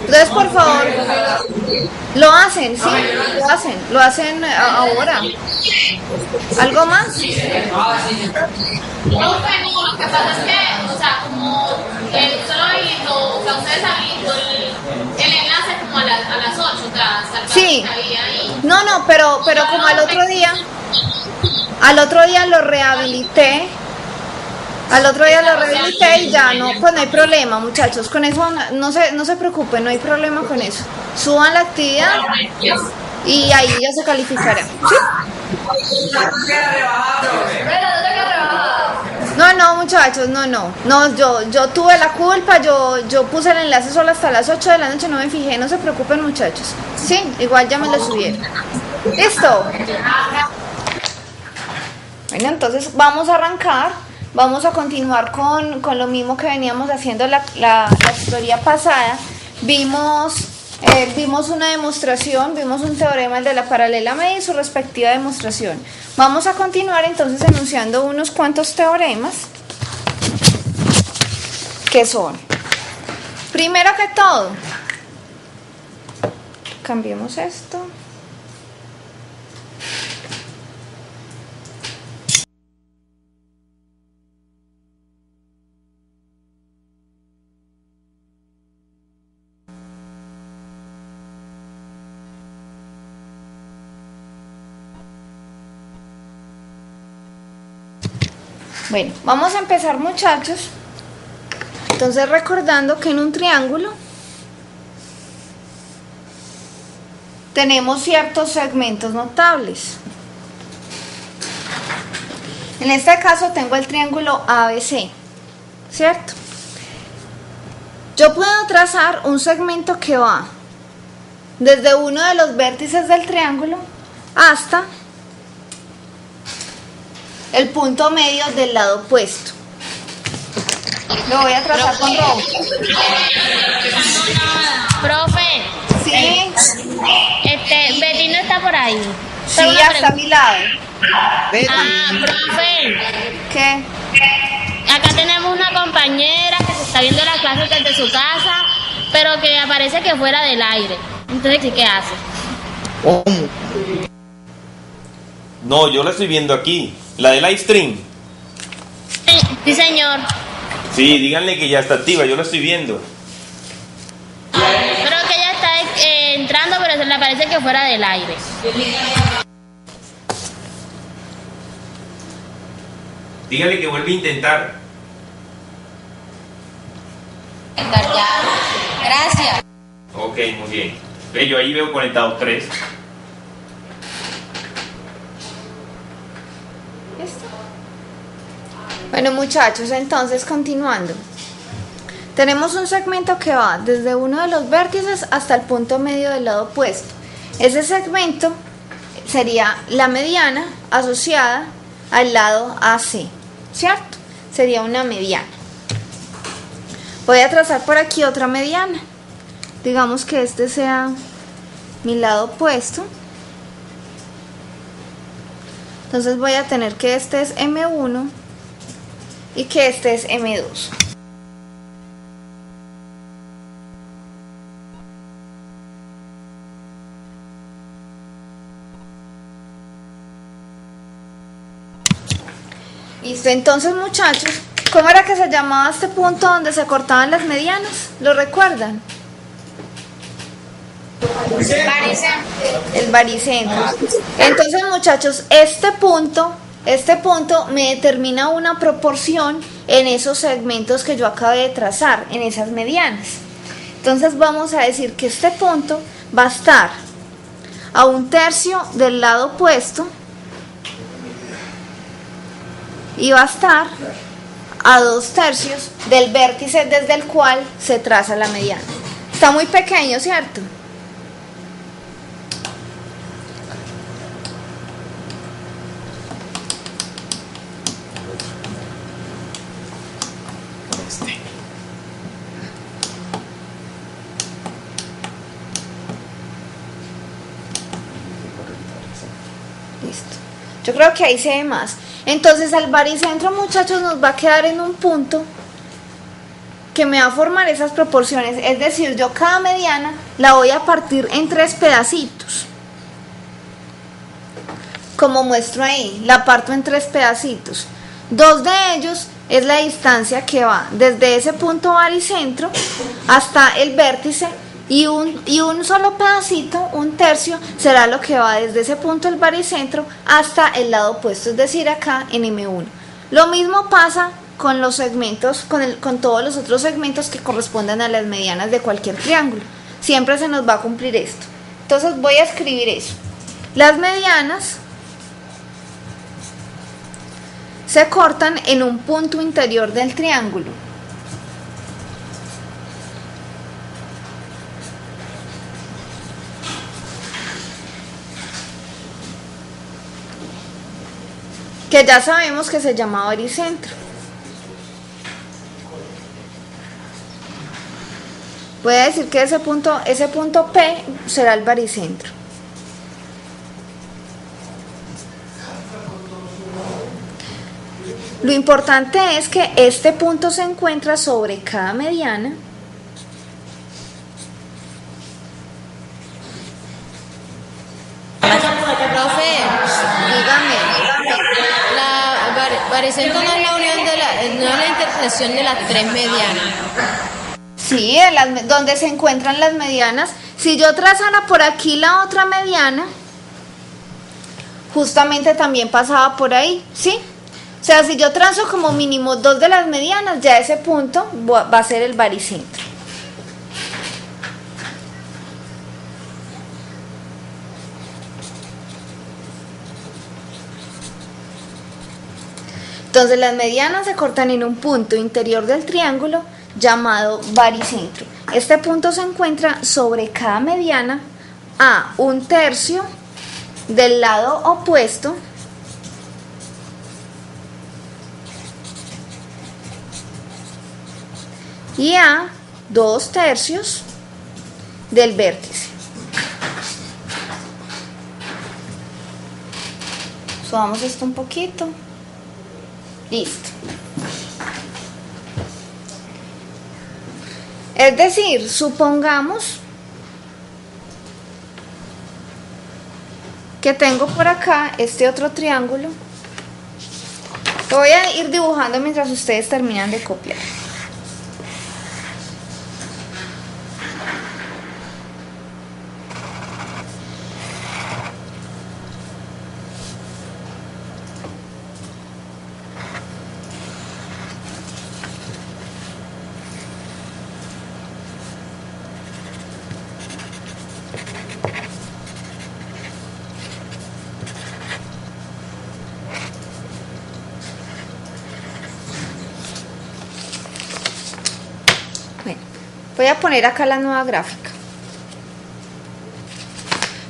Entonces, por favor, lo hacen, sí, lo hacen ahora. ¿Algo más? No, bueno, lo que pasa es que, o sea, como solo habilitó, o sea, ustedes habilitó el enlace como a las 8, o sea, hasta el Sí. que había ahí. No, pero como al otro día lo rehabilité. Al otro día lo rehabilité y ya no, pues no hay problema, muchachos. Con eso no se preocupen, no hay problema con eso. Suban la actividad y ahí ya se calificará. ¿Sí? No, muchachos, no, yo tuve la culpa, yo puse el enlace solo hasta las 8 de la noche, no me fijé, no se preocupen, muchachos. Sí, igual ya me lo subieron. ¿Listo? Bueno, entonces vamos a arrancar, vamos a continuar con lo mismo que veníamos haciendo la historia pasada. Vimos una demostración, vimos un teorema, el de la paralela media y su respectiva demostración. Vamos a continuar entonces enunciando unos cuantos teoremas que son, primero que todo, cambiemos esto. Bueno, vamos a empezar, muchachos. Entonces, recordando que en un triángulo tenemos ciertos segmentos notables. En este caso tengo el triángulo ABC, ¿cierto? Yo puedo trazar un segmento que va desde uno de los vértices del triángulo hasta el punto medio del lado opuesto. Lo voy a trazar con rojo. Profe. Sí. Betty no está por ahí. Sí, ya está a mi lado. Profe. ¿Qué? Acá tenemos una compañera que se está viendo las clases desde su casa, pero que aparece que fuera del aire. Entonces, ¿qué hace? No, yo la estoy viendo aquí. La de live stream. Sí, señor. Sí, díganle que ya está activa, yo la estoy viendo. Creo que ella está entrando, pero se le parece que fuera del aire. Díganle que vuelve a intentar. Gracias. Ok, muy bien. Ve, yo ahí veo conectados 3. Bueno, muchachos, entonces continuando. Tenemos un segmento que va desde uno de los vértices hasta el punto medio del lado opuesto. Ese segmento sería la mediana asociada al lado AC, ¿cierto? Sería una mediana. Voy a trazar por aquí otra mediana. Digamos que este sea mi lado opuesto. Entonces voy a tener que este es M1 y que este es M2. Listo, entonces, muchachos, ¿cómo era que se llamaba este punto donde se cortaban las medianas? ¿Lo recuerdan? El baricentro. Entonces, muchachos, este punto me determina una proporción en esos segmentos que yo acabé de trazar, en esas medianas. Entonces vamos a decir que este punto va a estar a 1/3 del lado opuesto y va a estar a 2/3 del vértice desde el cual se traza la mediana. Está muy pequeño, ¿cierto? Listo. Yo creo que ahí se ve más. Entonces el baricentro, muchachos, nos va a quedar en un punto que me va a formar esas proporciones. Es decir, yo cada mediana la voy a partir en 3 pedacitos. Como muestro ahí, la parto en 3 pedacitos. 2 de ellos es la distancia que va desde ese punto baricentro hasta el vértice, y un solo pedacito, un tercio, será lo que va desde ese punto del baricentro hasta el lado opuesto, es decir, acá en M1. Lo mismo pasa con los segmentos, con todos los otros segmentos que correspondan a las medianas de cualquier triángulo. Siempre se nos va a cumplir esto. Entonces voy a escribir eso. Las medianas se cortan en un punto interior del triángulo. Que ya sabemos que se llama baricentro. Voy a decir que ese punto P será el baricentro. Lo importante es que este punto se encuentra sobre cada mediana Profe, dígame. Baricentro no es la unión no es la intersección de las 3 medianas. Sí, donde se encuentran las medianas. Si yo trazara por aquí la otra mediana, justamente también pasaba por ahí, ¿sí? O sea, si yo trazo como mínimo 2 de las medianas, ya ese punto va a ser el baricentro. Entonces las medianas se cortan en un punto interior del triángulo llamado baricentro. Este punto se encuentra sobre cada mediana a un tercio del lado opuesto y a 2 tercios del vértice. Subamos esto un poquito. Listo. Es decir, supongamos que tengo por acá este otro triángulo. Lo voy a ir dibujando mientras ustedes terminan de copiar. Bueno, voy a poner acá la nueva gráfica.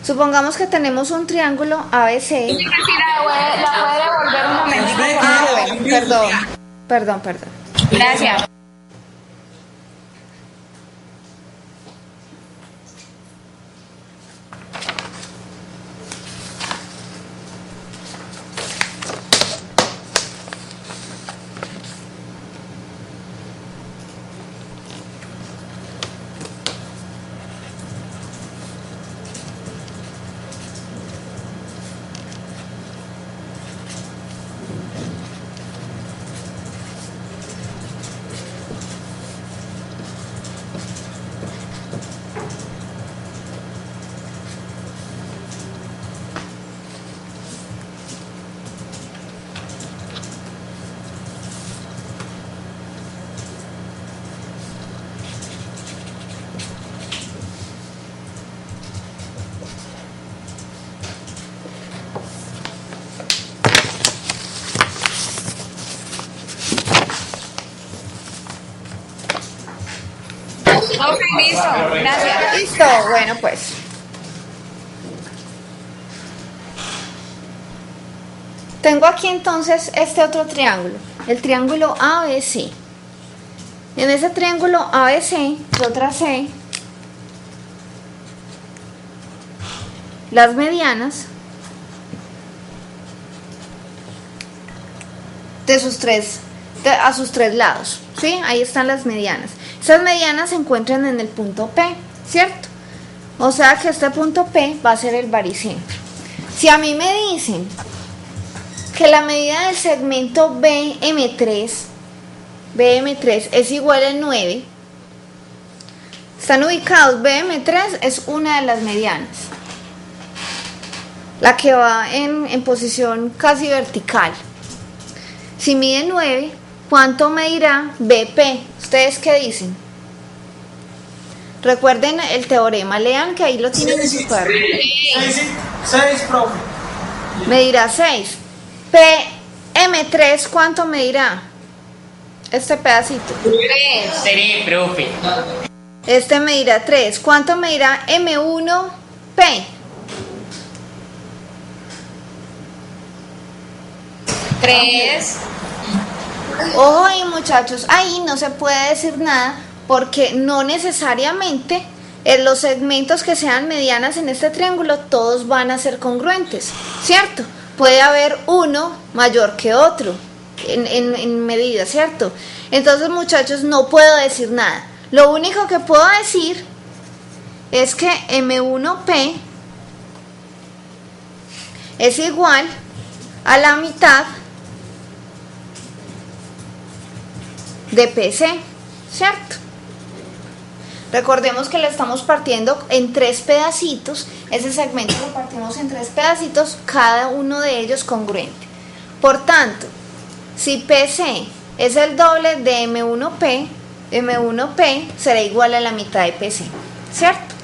Supongamos que tenemos un triángulo ABC. ¿La puede devolver un momentico? Bueno, perdón. Gracias. Ok, listo. Gracias. Listo, bueno pues. Tengo aquí entonces este otro triángulo, el triángulo ABC. En ese triángulo ABC yo tracé las medianas de sus tres a sus tres lados, ¿sí? Ahí están las medianas. Esas medianas se encuentran en el punto P, ¿cierto? O sea que este punto P va a ser el baricentro. Si a mí me dicen que la medida del segmento BM3 es igual a 9, están ubicados, BM3 es una de las medianas, la que va en posición casi vertical. Si mide 9, ¿cuánto medirá BP? ¿Ustedes qué dicen? Recuerden el teorema, lean que ahí lo tienen en su cuaderno. 6, profe. Medirá 6. PM3, ¿cuánto medirá? Este pedacito. 3, profe. Este medirá 3. ¿Cuánto medirá M1P? 3. Ojo ahí, muchachos, ahí no se puede decir nada porque no necesariamente en los segmentos que sean medianas en este triángulo todos van a ser congruentes, ¿cierto? Puede haber uno mayor que otro en medida, ¿cierto? Entonces, muchachos, no puedo decir nada. Lo único que puedo decir es que M1P es igual a la mitad de PC, ¿cierto? Recordemos que le estamos partiendo en 3 pedacitos, ese segmento lo partimos en 3 pedacitos, cada uno de ellos congruente. Por tanto, si PC es el doble de M1P, M1P será igual a la mitad de PC, ¿cierto?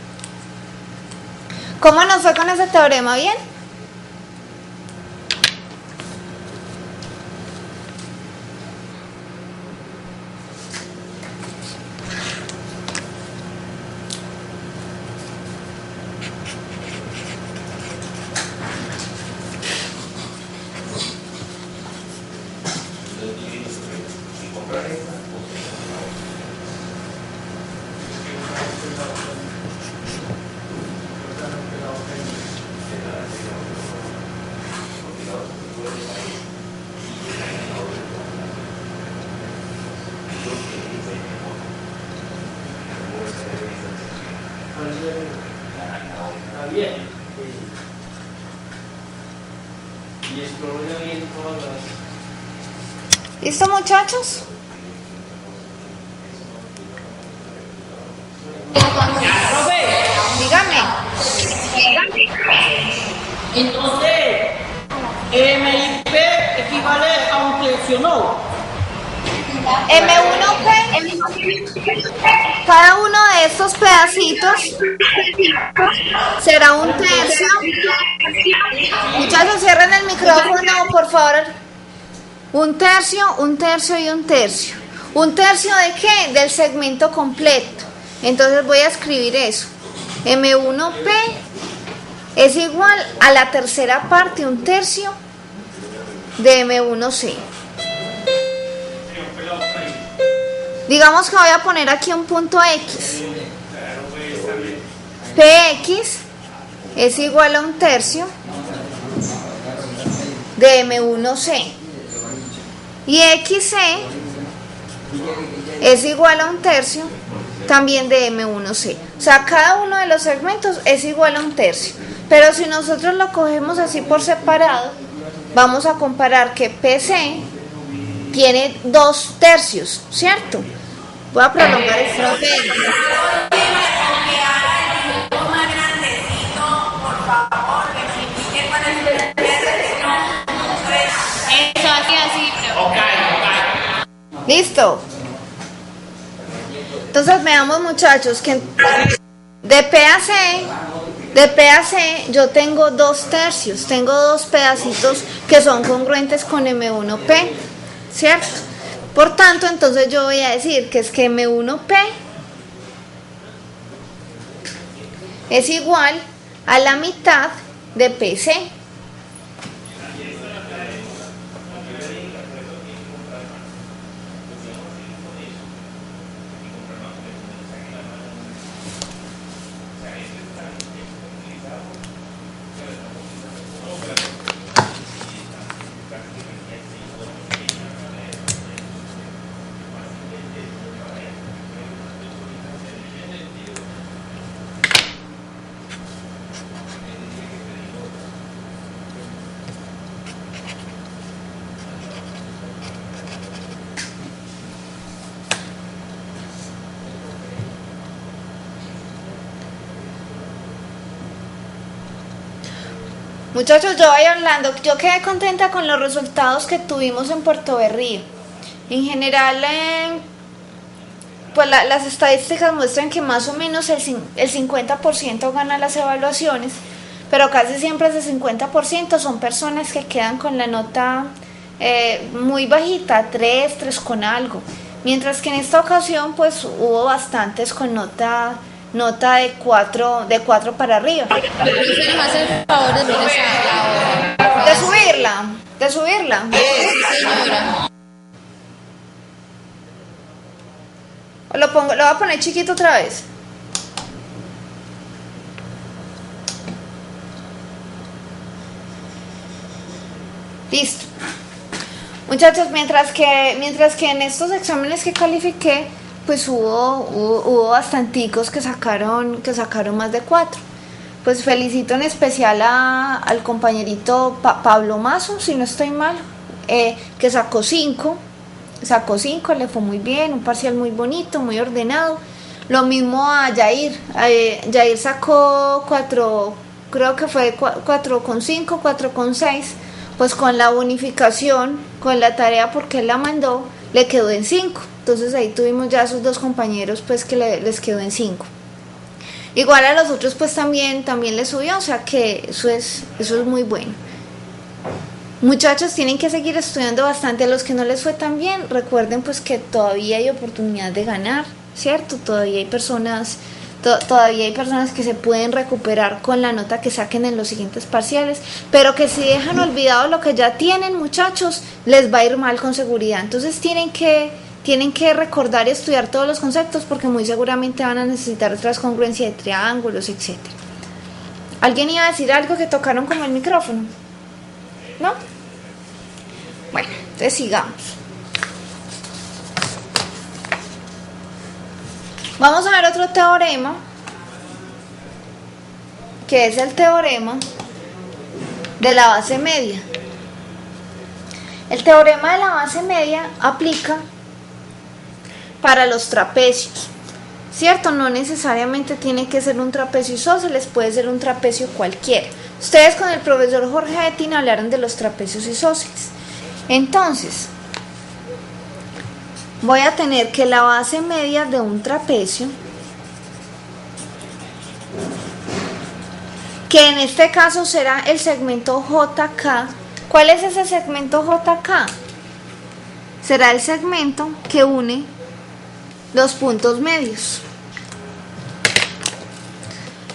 ¿Cómo nos fue con ese teorema? ¿Bien? Bien. Y explora bien todas las... ¿Listo, muchachos? ¡Profe! Dígame. Entonces, M y P equivale a un tercio, ¿no? M1P, cada uno de estos pedacitos será un tercio. Muchachos, cierren el micrófono, por favor. Un tercio y un tercio. ¿Un tercio de qué? Del segmento completo. Entonces voy a escribir eso. M1P es igual a la tercera parte, un tercio de M1C. Digamos que voy a poner aquí un punto X. PX es igual a un tercio de M1C. Y XC es igual a un tercio también de M1C. O sea, cada uno de los segmentos es igual a un tercio. Pero si nosotros lo cogemos así por separado, vamos a comparar que PC tiene 2 tercios, ¿cierto? Voy a prolongar el profe. Eso, así, profe. Listo. Entonces veamos, muchachos, que de P a C yo tengo 2 tercios, tengo 2 pedacitos que son congruentes con M1P, ¿cierto? Por tanto, entonces yo voy a decir que es que M1P es igual a la mitad de PC. Muchachos, yo voy hablando. Yo quedé contenta con los resultados que tuvimos en Puerto Berrío. En general, pues las estadísticas muestran que más o menos el 50% gana las evaluaciones, pero casi siempre ese 50% son personas que quedan con la nota muy bajita, 3 con algo. Mientras que en esta ocasión pues hubo bastantes con nota de 4 para arriba. Se nos hace el favor de mirar esa hora. De subirla. Sí, señora. Lo voy a poner chiquito otra vez. Listo. Muchachos, mientras que en estos exámenes que califiqué, pues hubo bastanticos que sacaron más de 4. Pues felicito en especial al compañerito Pablo Mazo, si no estoy mal, que sacó 5, le fue muy bien, un parcial muy bonito, muy ordenado. Lo mismo a Yair, Yair sacó 4, creo que fue 4,5, 4,6, pues con la bonificación, con la tarea porque él la mandó, le quedó en 5. Entonces ahí tuvimos ya esos dos compañeros pues que les quedó en 5. Igual a los otros pues también les subió, o sea que eso es muy bueno. Muchachos, tienen que seguir estudiando bastante. A los que no les fue tan bien, recuerden pues que todavía hay oportunidad de ganar, ¿cierto? Todavía hay personas que se pueden recuperar con la nota que saquen en los siguientes parciales, pero que si dejan olvidado lo que ya tienen, muchachos, les va a ir mal con seguridad. Entonces tienen que recordar y estudiar todos los conceptos porque muy seguramente van a necesitar transcongruencia de triángulos, etc. ¿Alguien iba a decir algo que tocaron con el micrófono? ¿No? Bueno, entonces sigamos. Vamos a ver otro teorema, que es el teorema de la base media. El teorema de la base media aplica para los trapecios, ¿cierto? No necesariamente tiene que ser un trapecio isósceles, puede ser un trapecio cualquiera. Ustedes con el profesor Jorge Betín hablaron de los trapecios isósceles. Entonces, voy a tener que la base media de un trapecio, que en este caso será el segmento JK. ¿Cuál es ese segmento JK? Será el segmento que une los puntos medios.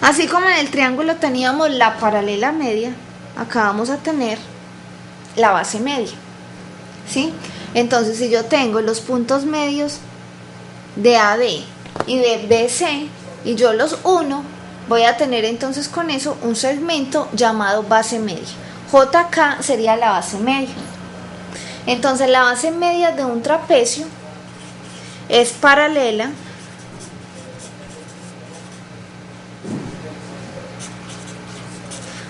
Así como en el triángulo teníamos la paralela media, acá vamos a tener la base media, ¿sí? Entonces, si yo tengo los puntos medios de AD y de BC y yo los uno, voy a tener entonces con eso un segmento llamado base media. JK sería la base media. Entonces, la base media de un trapecio es paralela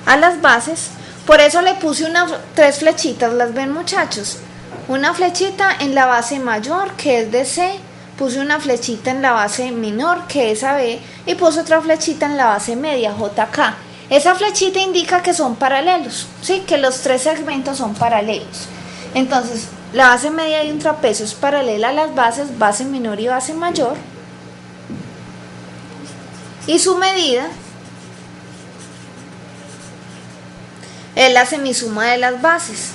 a las bases. Por eso le puse 3 flechitas, ¿las ven, muchachos? Una flechita en la base mayor, que es de C, puse una flechita en la base menor, que es AB, y puse otra flechita en la base media, JK. Esa flechita indica que son paralelos, ¿sí? Que los 3 segmentos son paralelos. Entonces, la base media de un trapecio es paralela a las bases, base menor y base mayor, y su medida es la semisuma de las bases.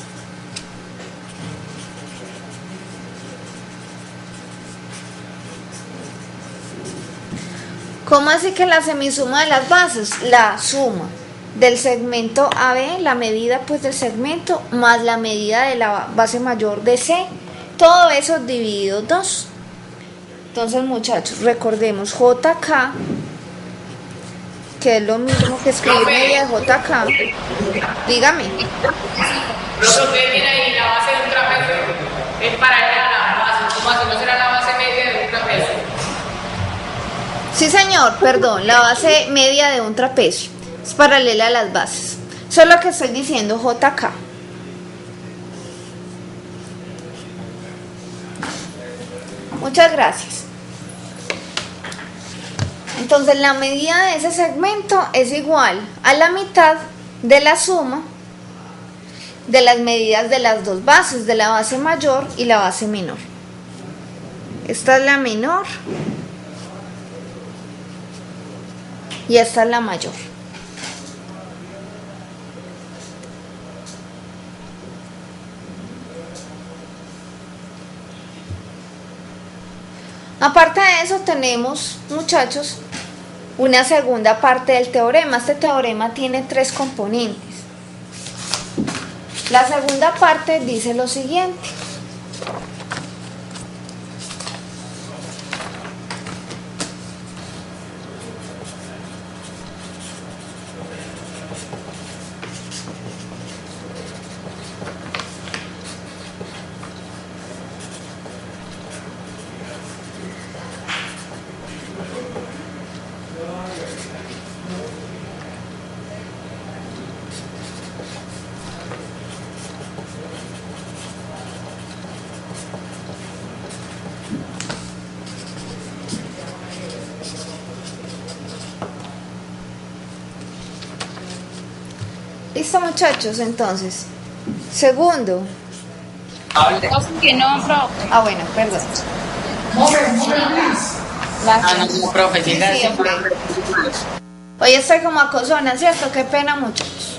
¿Cómo así que la semisuma de las bases? La suma del segmento AB, la medida pues del segmento, más la medida de la base mayor de C, todo eso dividido 2. Entonces, muchachos, recordemos JK, que es lo mismo que escribir media de JK. Dígame. Lo que usted tiene ahí, la base de un trapecio es paralela a la base, como así no será la base media de un trapecio. Sí, señor, perdón, la base media de un trapecio es paralela a las bases. Eso es lo que estoy diciendo, JK. Muchas gracias. Entonces, la medida de ese segmento es igual a la mitad de la suma de las medidas de las dos bases, de la base mayor y la base menor. Esta es la menor y esta es la mayor. Aparte de eso tenemos, muchachos, una segunda parte del teorema. Este teorema tiene 3 componentes. La segunda parte dice lo siguiente. Listo, muchachos, entonces. Segundo. Que no, profe. Ah, bueno, perdón. No, profe, Sí, sí, ok. Hoy estoy como acosona, ¿cierto? Qué pena, muchachos.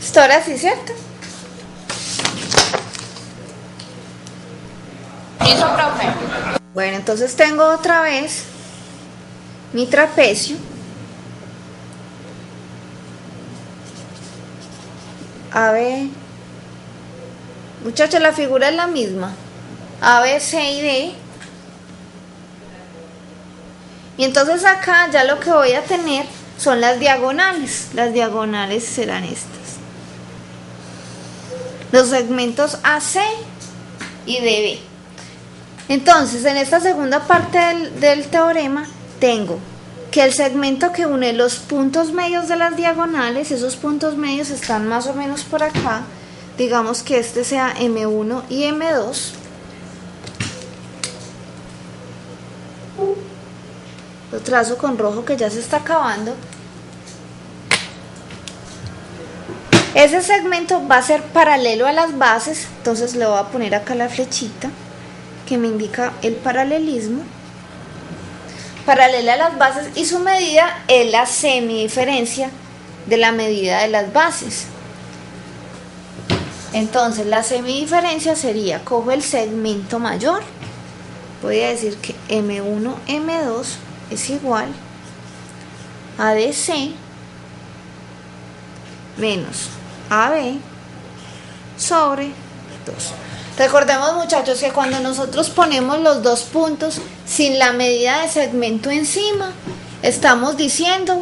Esto ahora sí, ¿cierto? Eso, profe. Bueno, entonces tengo otra vez mi trapecio. A ver. Muchachos, la figura es la misma. A, B, C y D. Y entonces acá ya lo que voy a tener son las diagonales. Las diagonales serán estas. Los segmentos AC y DB. Entonces, en esta segunda parte del teorema, tengo que el segmento que une los puntos medios de las diagonales, esos puntos medios están más o menos por acá. Digamos que este sea M1 y M2. Lo trazo con rojo que ya se está acabando. Ese segmento va a ser paralelo a las bases, entonces le voy a poner acá la flechita que me indica el paralelismo. Paralela a las bases y su medida es la semidiferencia de la medida de las bases. Entonces la semidiferencia sería, cojo el segmento mayor, voy a decir que M1, M2 es igual a DC menos AB sobre 2. Recordemos, muchachos, que cuando nosotros ponemos los dos puntos sin la medida de segmento encima, estamos diciendo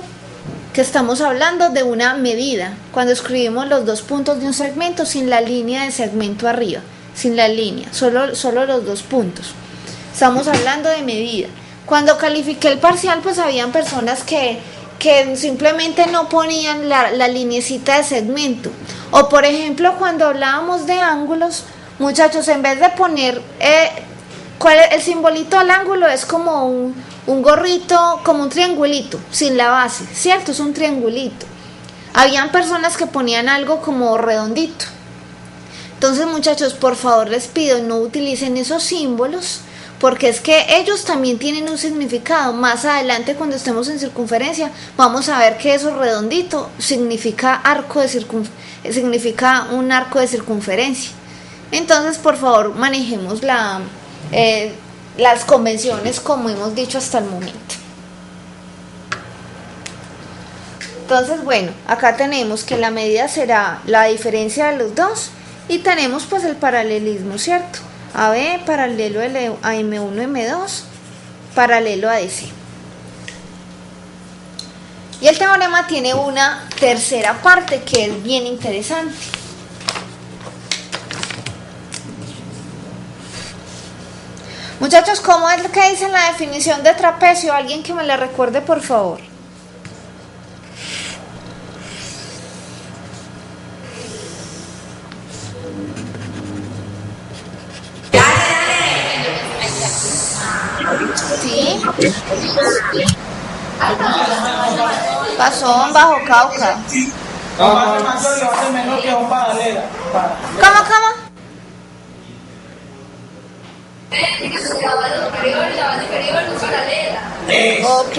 que estamos hablando de una medida. Cuando escribimos los dos puntos de un segmento sin la línea de segmento arriba, sin la línea, solo los dos puntos, estamos hablando de medida. Cuando califiqué el parcial, pues habían personas que simplemente no ponían la linecita de segmento. O por ejemplo, cuando hablábamos de ángulos, muchachos, en vez de poner el simbolito del ángulo es como un gorrito, como un triangulito, sin la base, ¿cierto? Es un triangulito. Habían personas que ponían algo como redondito. Entonces, muchachos, por favor les pido, no utilicen esos símbolos, porque es que ellos también tienen un significado. Más adelante, cuando estemos en circunferencia, vamos a ver que eso redondito significa significa un arco de circunferencia. Entonces, por favor, manejemos las convenciones como hemos dicho hasta el momento. Entonces, bueno, acá tenemos que la medida será la diferencia de los dos y tenemos pues el paralelismo, ¿cierto? AB paralelo a M1, M2, paralelo a DC. Y el teorema tiene una tercera parte que es bien interesante. Muchachos, ¿cómo es lo que dice en la definición de trapecio? Alguien que me la recuerde, por favor. Sí. Pasón bajo Cauca. Base mayor y base menor que son paralelas. ¿Cómo? Ok,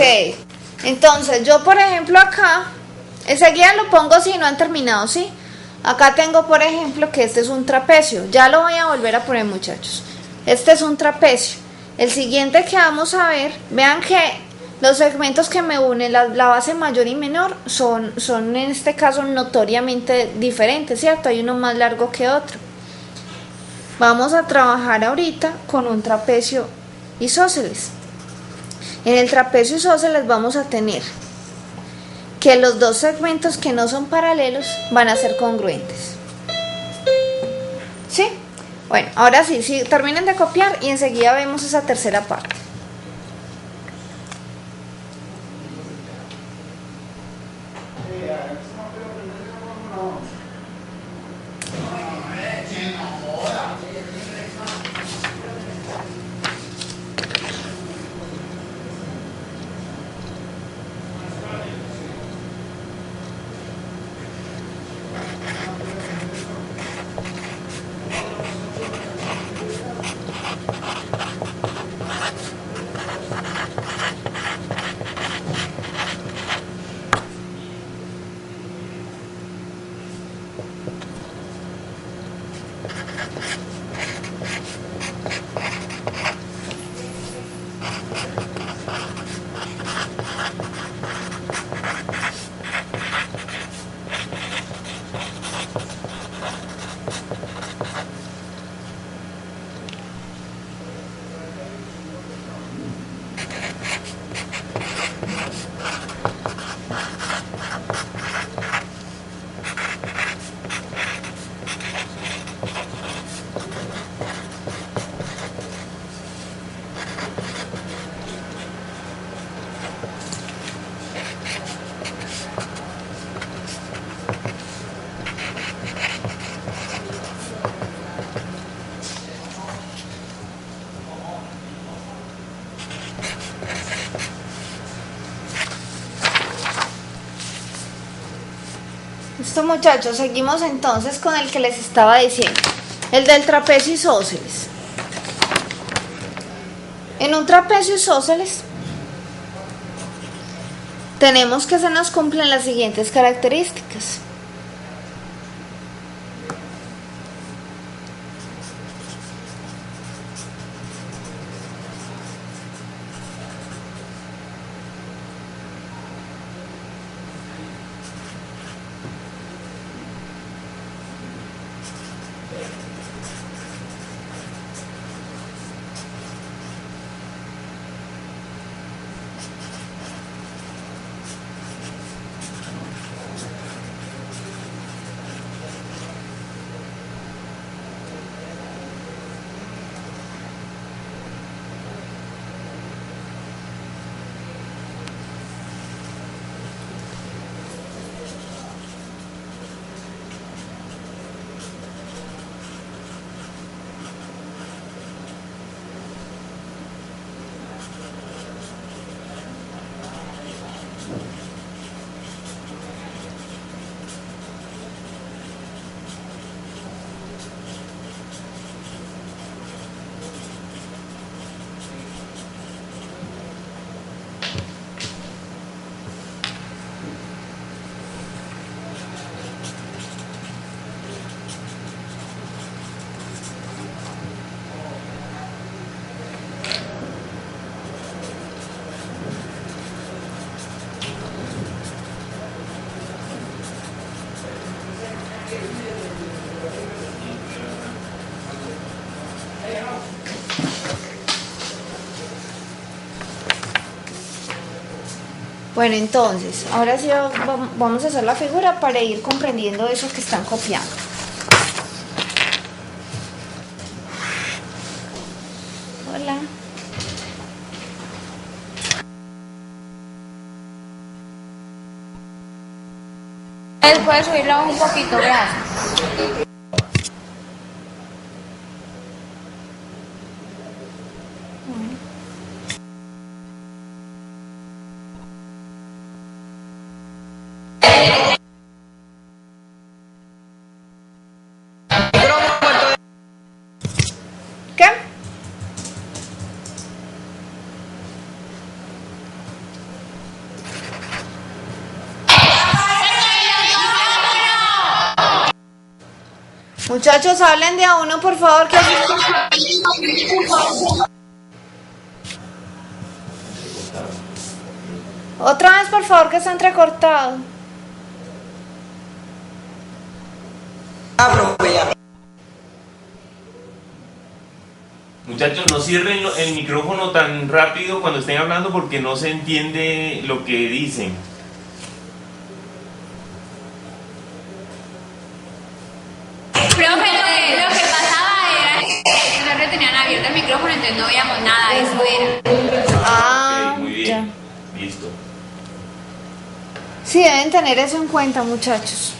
entonces yo por ejemplo acá, enseguida lo pongo si no han terminado, ¿sí? Acá tengo por ejemplo que este es un trapecio, ya lo voy a volver a poner muchachos. Este es un trapecio. El siguiente que vamos a ver, vean que los segmentos que me unen la base mayor y menor son en este caso notoriamente diferentes, ¿cierto? Hay uno más largo que otro. Vamos a trabajar ahorita con un trapecio isósceles. En el trapecio isósceles vamos a tener que los dos segmentos que no son paralelos van a ser congruentes. ¿Sí? Bueno, ahora sí, terminen de copiar y enseguida vemos esa tercera parte. Listo muchachos, seguimos entonces con el que les estaba diciendo, el del trapecio isósceles. En un trapecio isósceles tenemos que se nos cumplen las siguientes características. Bueno, entonces, ahora sí vamos a hacer la figura para ir comprendiendo eso que están copiando. Hola. Puedes subirla un poquito, gracias. ¿Qué? Muchachos, hablen de a uno, por favor, que otra vez, por favor, que está entrecortado. Muchachos, no cierren el micrófono tan rápido cuando estén hablando porque no se entiende lo que dicen. Profe, lo que pasaba era que nosotros tenían abierto el micrófono, entonces no veíamos nada, eso era. Ah, Ok, muy bien. ya. Listo. Sí, deben tener eso en cuenta, muchachos.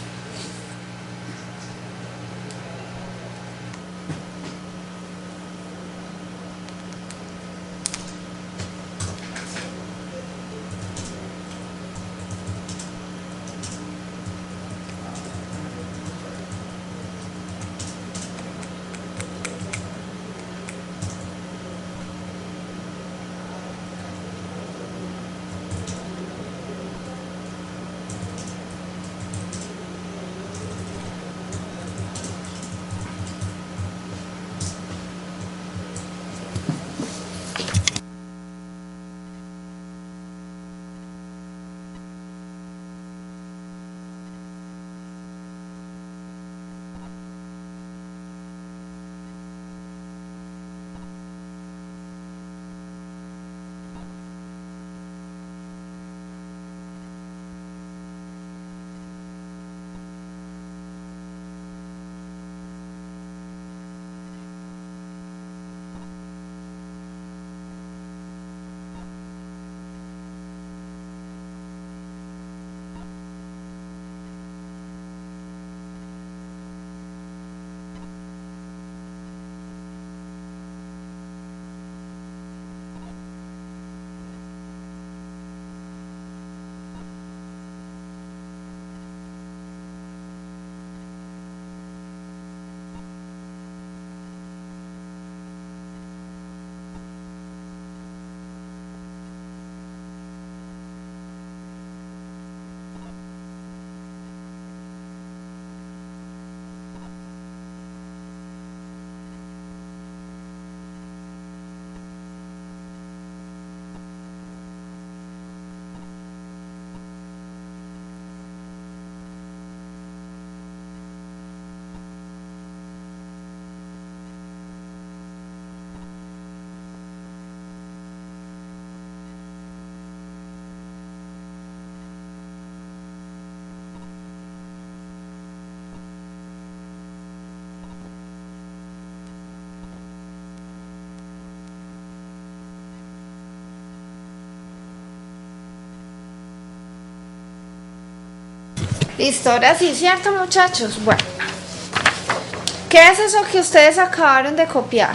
Listo, ahora sí, ¿cierto, muchachos? Bueno, ¿qué es eso que ustedes acabaron de copiar?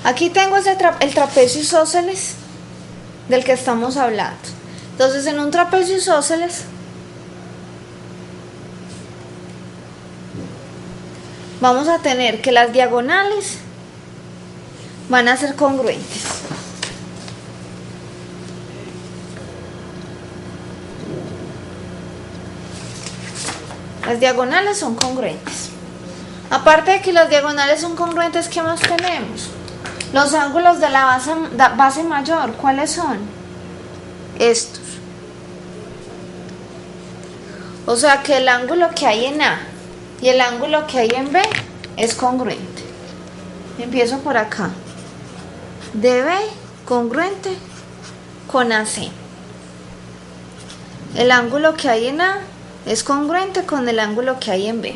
Aquí tengo el trapecio isósceles del que estamos hablando. Entonces, en un trapecio isósceles vamos a tener que las diagonales van a ser congruentes. Las diagonales son congruentes. Aparte de que las diagonales son congruentes, ¿qué más tenemos? Los ángulos de la base mayor, ¿cuáles son? Estos. O sea que el ángulo que hay en A y el ángulo que hay en B es congruente. Empiezo por acá. DB congruente con AC. El ángulo que hay en A es congruente con el ángulo que hay en B.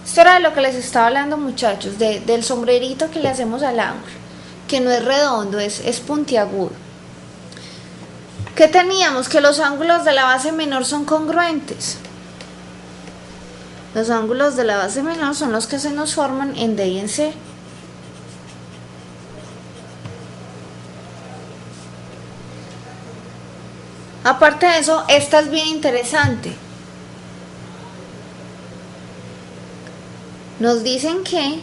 Esto era de lo que les estaba hablando, muchachos, del sombrerito que le hacemos al ángulo, que no es redondo, es puntiagudo. ¿Qué teníamos? Que los ángulos de la base menor son congruentes. Los ángulos de la base menor son los que se nos forman en D y en C. Aparte de eso, esta es bien interesante. Nos dicen que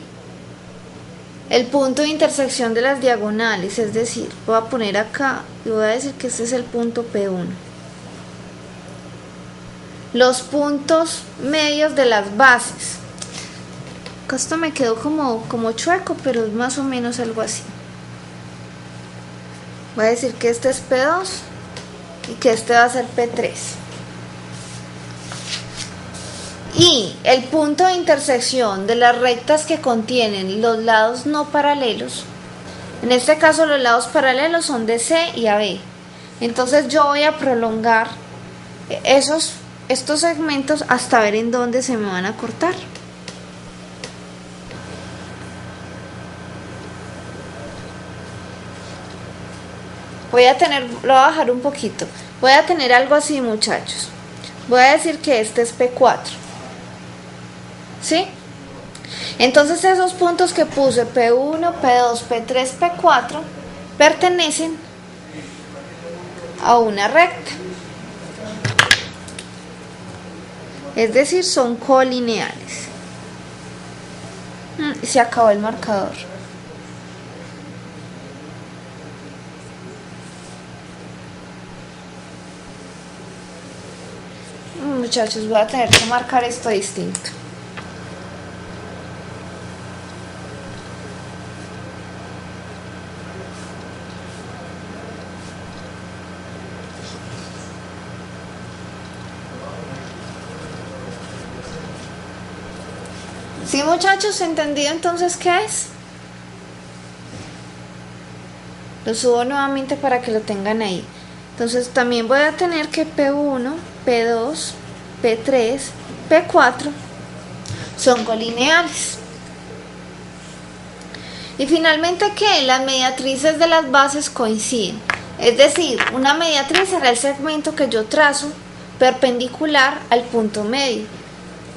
el punto de intersección de las diagonales, es decir, voy a poner acá y voy a decir que este es el punto P1. Los puntos medios de las bases. Acá esto me quedó como chueco, pero es más o menos algo así. Voy a decir que este es P2 y que este va a ser P3. Y el punto de intersección de las rectas que contienen los lados no paralelos, en este caso los lados paralelos son de C y AB. Entonces yo voy a prolongar estos segmentos hasta ver en dónde se me van a cortar. Lo voy a bajar un poquito. Voy a tener algo así, muchachos. Voy a decir que este es P4. ¿Sí? Entonces esos puntos que puse, P1, P2, P3, P4, pertenecen a una recta. Es decir, son colineales. Se acabó el marcador. Muchachos, voy a tener que marcar esto distinto. ¿Sí, muchachos? ¿Entendido entonces qué es? Lo subo nuevamente para que lo tengan ahí. Entonces también voy a tener que P1, P2, P3, P4 son colineales. Y finalmente que las mediatrices de las bases coinciden. Es decir, una mediatriz será el segmento que yo trazo perpendicular al punto medio.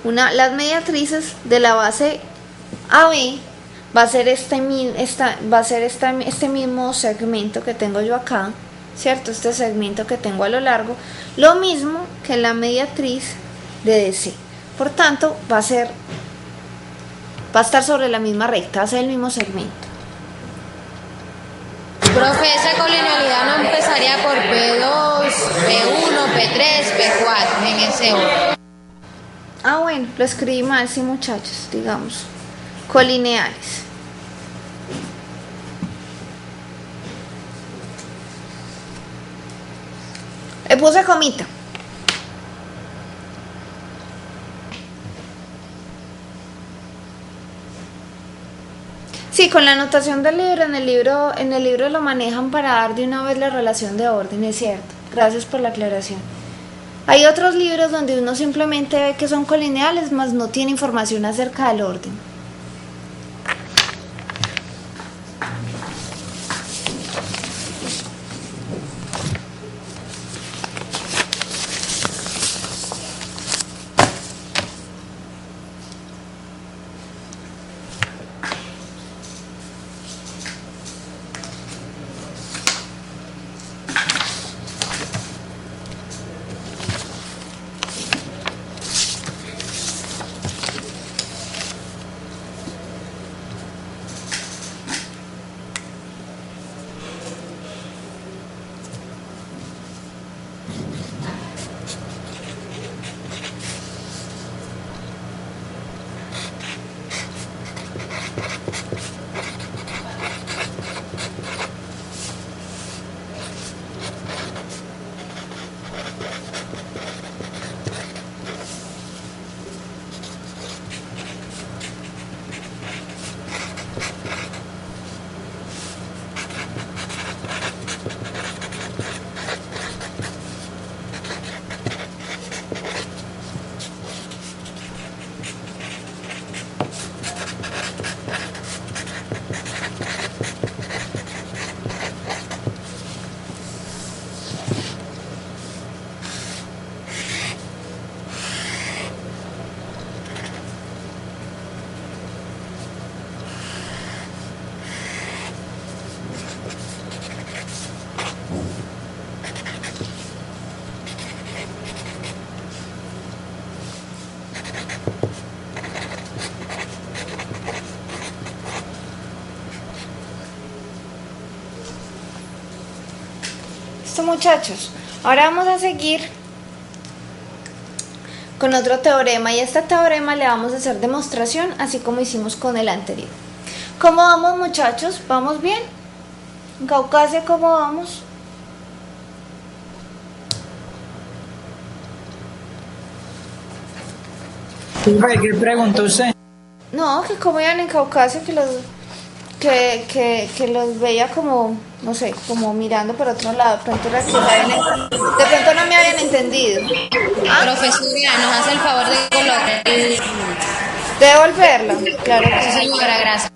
Las mediatrices de la base AB va a ser este mismo segmento que tengo yo acá, ¿cierto? Este segmento que tengo a lo largo, lo mismo que la mediatriz de DC. Por tanto, va a estar sobre la misma recta, va a ser el mismo segmento. Profe, esa colinealidad no empezaría por P2, P1, P3, P4, en ese orden. Ah, bueno, lo escribí mal, sí, muchachos, digamos, colineales. Le puse comita. Sí, con la anotación del libro, en el libro lo manejan para dar de una vez la relación de orden, es cierto. Gracias por la aclaración. Hay otros libros donde uno simplemente ve que son colineales, mas no tiene información acerca del orden. Listo, muchachos. Ahora vamos a seguir con otro teorema, y a este teorema le vamos a hacer demostración así como hicimos con el anterior. ¿Cómo vamos, muchachos? ¿Vamos bien? ¿En Caucasia cómo vamos? ¿Qué preguntó usted? No, que como iban en Caucasia, que los veía como, no sé, como mirando por otro lado. De pronto, de pronto no me habían entendido. Profesora, nos hace el favor de colocar Devolverlo, claro que sí, sí. señora, gracias.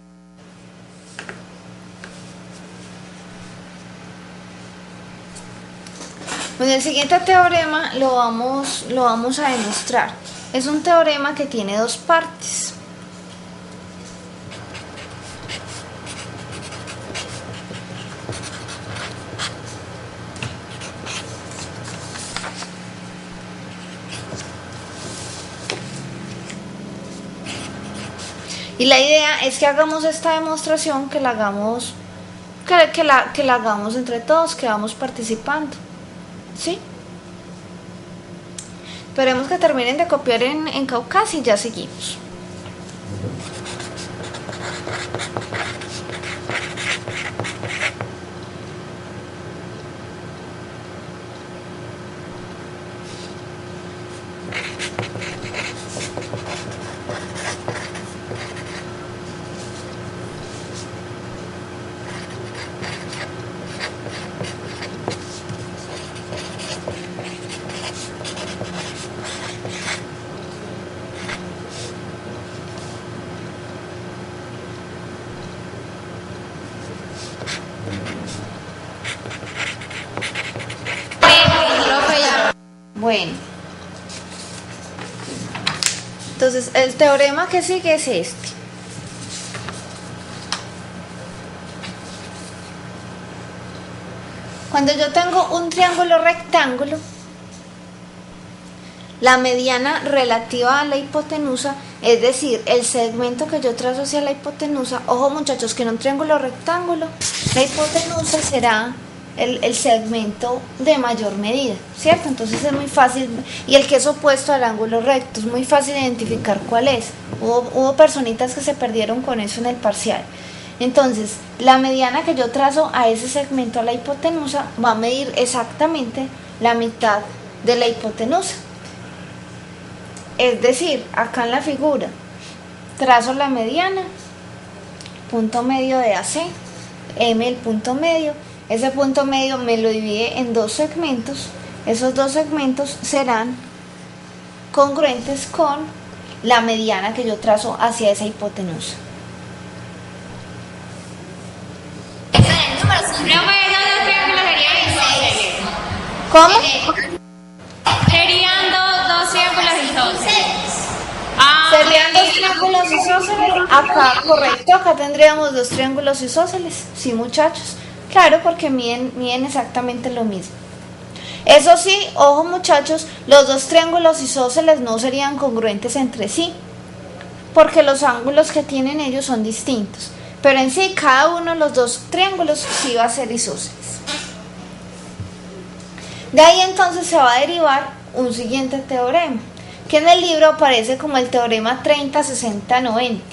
Bueno, el siguiente teorema lo vamos a demostrar. Es un teorema que tiene dos partes. Y la idea es que hagamos esta demostración, que la hagamos, que la hagamos entre todos, que vamos participando. ¿Sí? Esperemos que terminen de copiar en Caucasia y ya seguimos. Bueno, entonces el teorema que sigue es este. Cuando yo tengo un triángulo rectángulo, la mediana relativa a la hipotenusa, es decir, el segmento que yo trazo hacia la hipotenusa, ojo muchachos, que en un triángulo rectángulo la hipotenusa será el segmento de mayor medida, ¿cierto? Entonces es muy fácil, y el que es opuesto al ángulo recto, es muy fácil identificar cuál es. Hubo personitas que se perdieron con eso en el parcial. Entonces, la mediana que yo trazo a ese segmento, a la hipotenusa, va a medir exactamente la mitad de la hipotenusa. Es decir, acá en la figura, trazo la mediana, punto medio de AC, M el punto medio. Ese punto medio me lo divide en dos segmentos. Esos dos segmentos serán congruentes con la mediana que yo trazo hacia esa hipotenusa. ¿Cómo? Serían dos triángulos isósceles. Serían dos triángulos isósceles. Acá, correcto, acá tendríamos dos triángulos isósceles. Sí, muchachos. Claro, porque miden exactamente lo mismo. Eso sí, ojo muchachos, los dos triángulos isósceles no serían congruentes entre sí, porque los ángulos que tienen ellos son distintos. Pero en sí, cada uno de los dos triángulos sí va a ser isósceles. De ahí entonces se va a derivar un siguiente teorema, que en el libro aparece como el teorema 30, 60, 90.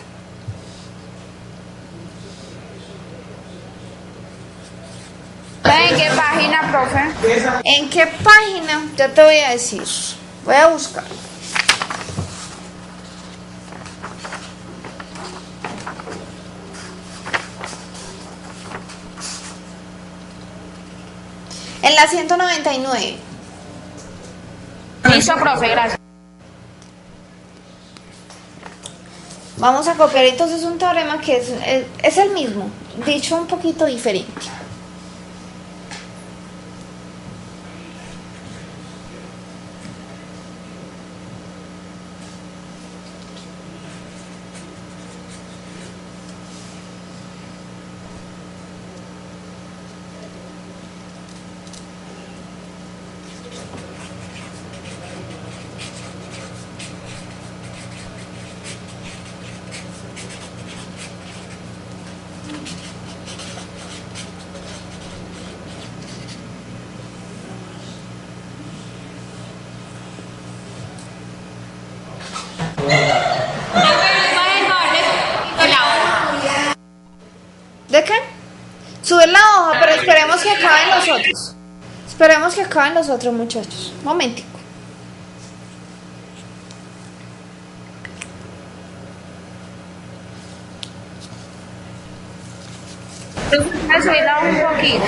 ¿En qué página, profe? ¿En qué página? Ya te voy a decir. Voy a buscar. En la 199. Listo, profe, gracias. Vamos a copiar entonces un teorema que es el mismo, dicho un poquito diferente. Subir la hoja, pero esperemos que acaben los otros. Esperemos que acaben los otros, muchachos. Momentico. Voy a subirla un poquito.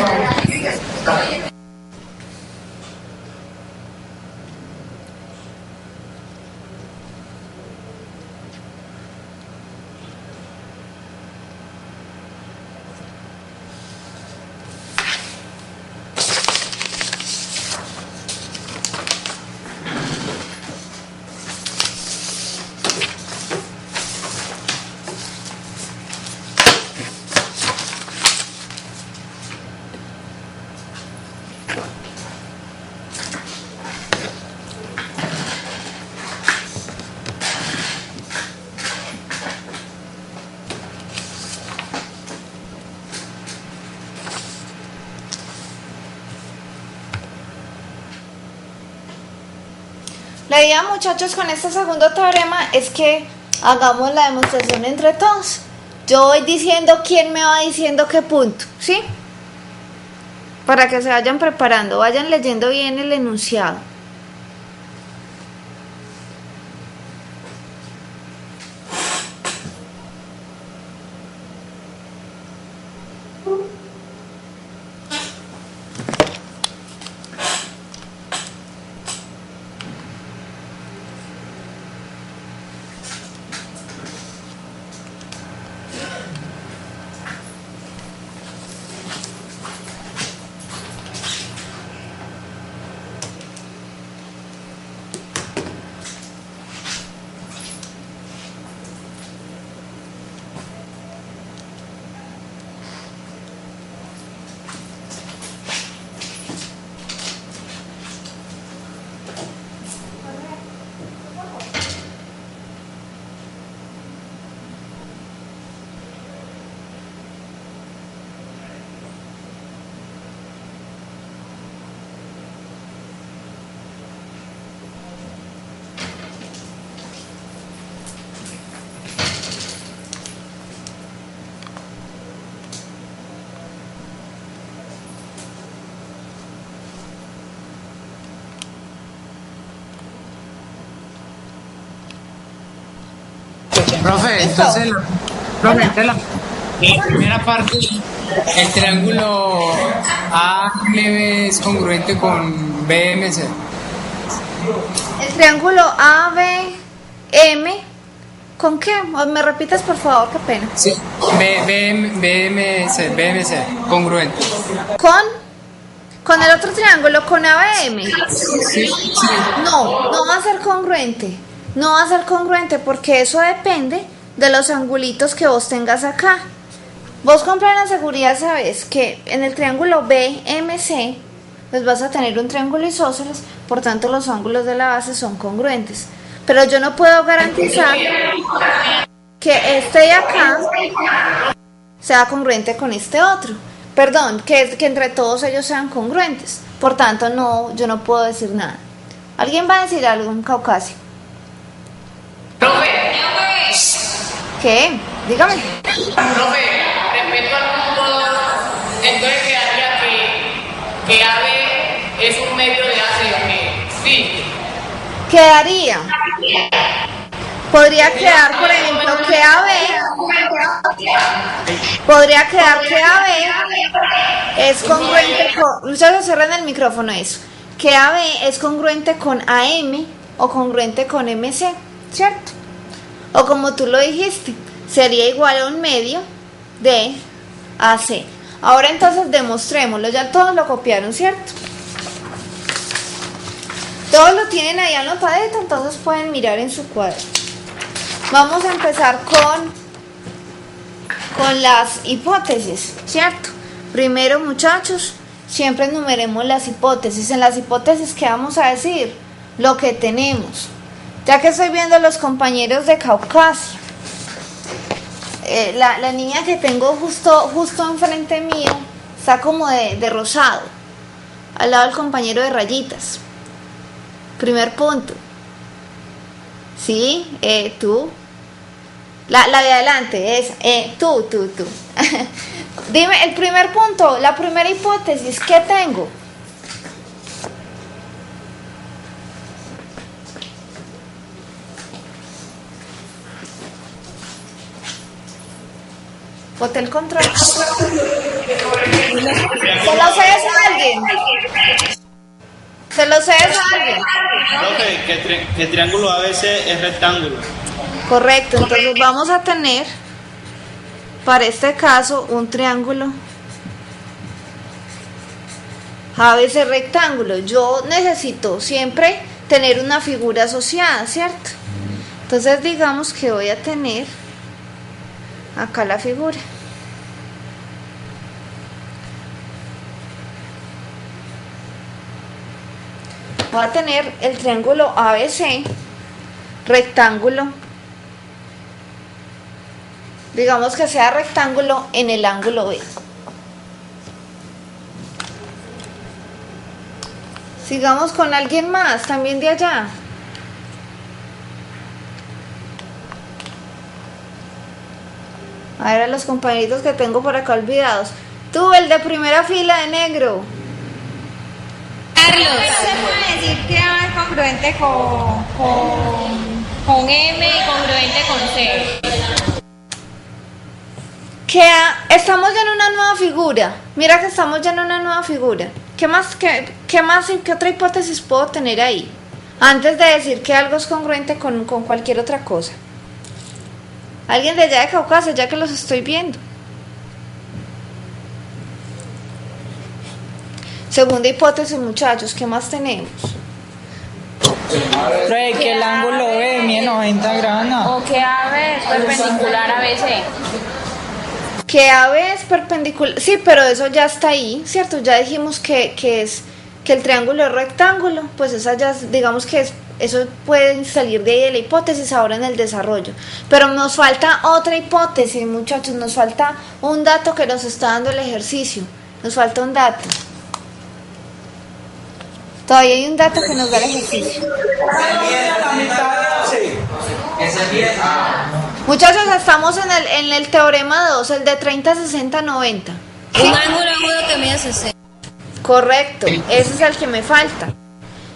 La idea, muchachos, con este segundo teorema es que hagamos la demostración entre todos. Yo voy diciendo quién me va diciendo qué punto, ¿sí? Para que se vayan preparando, vayan leyendo bien el enunciado. Profe, entonces la primera parte, el triángulo AMB es congruente con BMC. El triángulo ABM, ¿con qué? ¿Me repites, por favor? Qué pena. Sí, BMC, congruente. ¿Con el otro triángulo, con ABM? Sí. No va a ser congruente. No va a ser congruente porque eso depende de los angulitos que vos tengas acá. Vos con plena seguridad sabes que en el triángulo BMC pues vas a tener un triángulo isósceles, por tanto los ángulos de la base son congruentes. Pero yo no puedo garantizar que este de acá sea congruente con este otro. Perdón, que entre todos ellos sean congruentes. Por tanto, no, yo no puedo decir nada. ¿Alguien va a decir algo, un caucasio? Profe, ¿Qué? Dígame. profe, respecto al punto 2, entonces quedaría que AB es un medio de AC, ¿ok? Sí. Quedaría. Podría quedar, por ejemplo, que AB. Podría quedar que AB es congruente con. Ustedes cierran el micrófono, eso. Que AB es congruente con AM o congruente con MC, ¿cierto? O como tú lo dijiste, sería igual a un medio de AC. Ahora entonces demostrémoslo, ya todos lo copiaron, ¿cierto? Todos lo tienen ahí anotadito, entonces pueden mirar en su cuadro. Vamos a empezar con las hipótesis, ¿cierto? Primero, muchachos, siempre enumeremos las hipótesis. En las hipótesis, ¿qué vamos a decir? Lo que tenemos. Ya que estoy viendo a los compañeros de Caucasia, la niña que tengo justo enfrente mío está como de rosado, al lado del compañero de rayitas. Primer punto. ¿Sí? Tú. La de adelante, esa. Tú. Dime el primer punto, la primera hipótesis, ¿qué tengo? Boté el control. ¿Se lo cedes a alguien? ¿Se lo cedes a alguien? Profe, que el triángulo ABC es rectángulo. Correcto, entonces vamos a tener, para este caso, un triángulo ABC rectángulo. Yo necesito siempre tener una figura asociada, ¿cierto? Entonces digamos que voy a tener acá la figura. Voy a tener el triángulo ABC rectángulo. Digamos que sea rectángulo en el ángulo B. Sigamos con alguien más, también de allá. A ver a los compañeritos que tengo por acá olvidados. Tú, el de primera fila de negro. Carlos, ¿se puede decir que A es congruente con M y congruente con C? Estamos ya en una nueva figura. Mira que estamos ya en una nueva figura. ¿Qué más y qué otra hipótesis puedo tener ahí? Antes de decir que algo es congruente con cualquier otra cosa. Alguien de allá de Caucasia, ya que los estoy viendo. Segunda hipótesis, muchachos, ¿qué más tenemos? Que el ángulo B mide 90 grados, ¿no? O que AB es perpendicular a BC. Que AB es perpendicular, sí, pero eso ya está ahí, ¿cierto? Ya dijimos que el triángulo es rectángulo, pues esa ya, digamos que eso puede salir de ahí de la hipótesis ahora en el desarrollo. Pero nos falta otra hipótesis, muchachos, nos falta un dato que nos está dando el ejercicio, nos falta un dato. Todavía hay un dato que nos da el ejercicio. Muchachos, estamos en el teorema 2, el de 30, 60, 90. Un ángulo agudo que mide 60. Correcto, ese es el que me falta.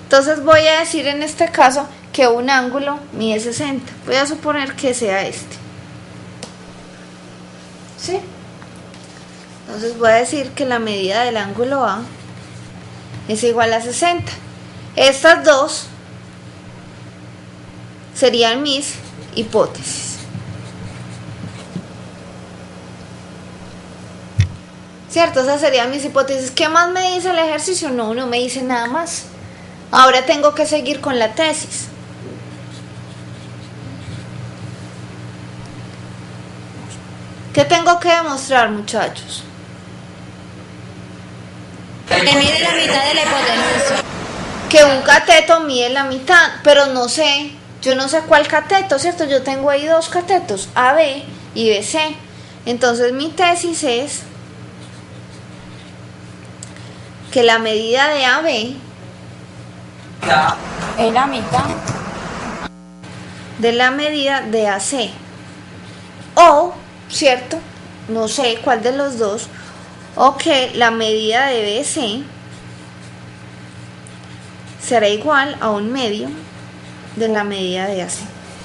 Entonces voy a decir en este caso que un ángulo mide 60. Voy a suponer que sea este. ¿Sí? Entonces voy a decir que la medida del ángulo A es igual a 60. Estas dos serían mis hipótesis. ¿Cierto? Esas serían mis hipótesis. ¿Qué más me dice el ejercicio? No me dice nada más. Ahora tengo que seguir con la tesis. ¿Qué tengo que demostrar, muchachos? Que mide la mitad de la hipotenusa. Que un cateto mide la mitad, pero no sé, yo no sé cuál cateto, ¿cierto? Yo tengo ahí dos catetos, AB y BC. Entonces mi tesis es que la medida de AB Es la mitad. de la medida de AC. O, ¿cierto? No sé cuál de los dos. O que la medida de BC será igual a un medio de la medida de AC.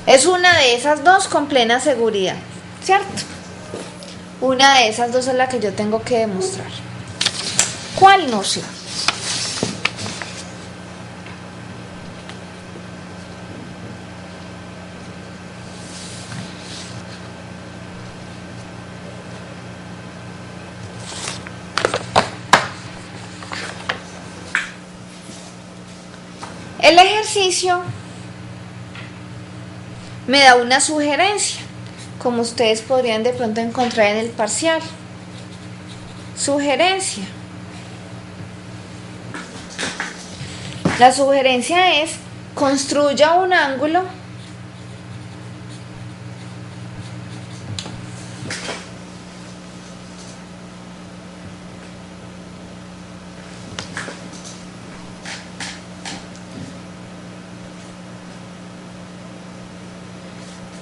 Es una de esas dos con plena seguridad, ¿cierto? Una de esas dos es la que yo tengo que demostrar. ¿Cuál? No sé. El ejercicio me da una sugerencia, como ustedes podrían de pronto encontrar en el parcial. Sugerencia. La sugerencia es: construya un ángulo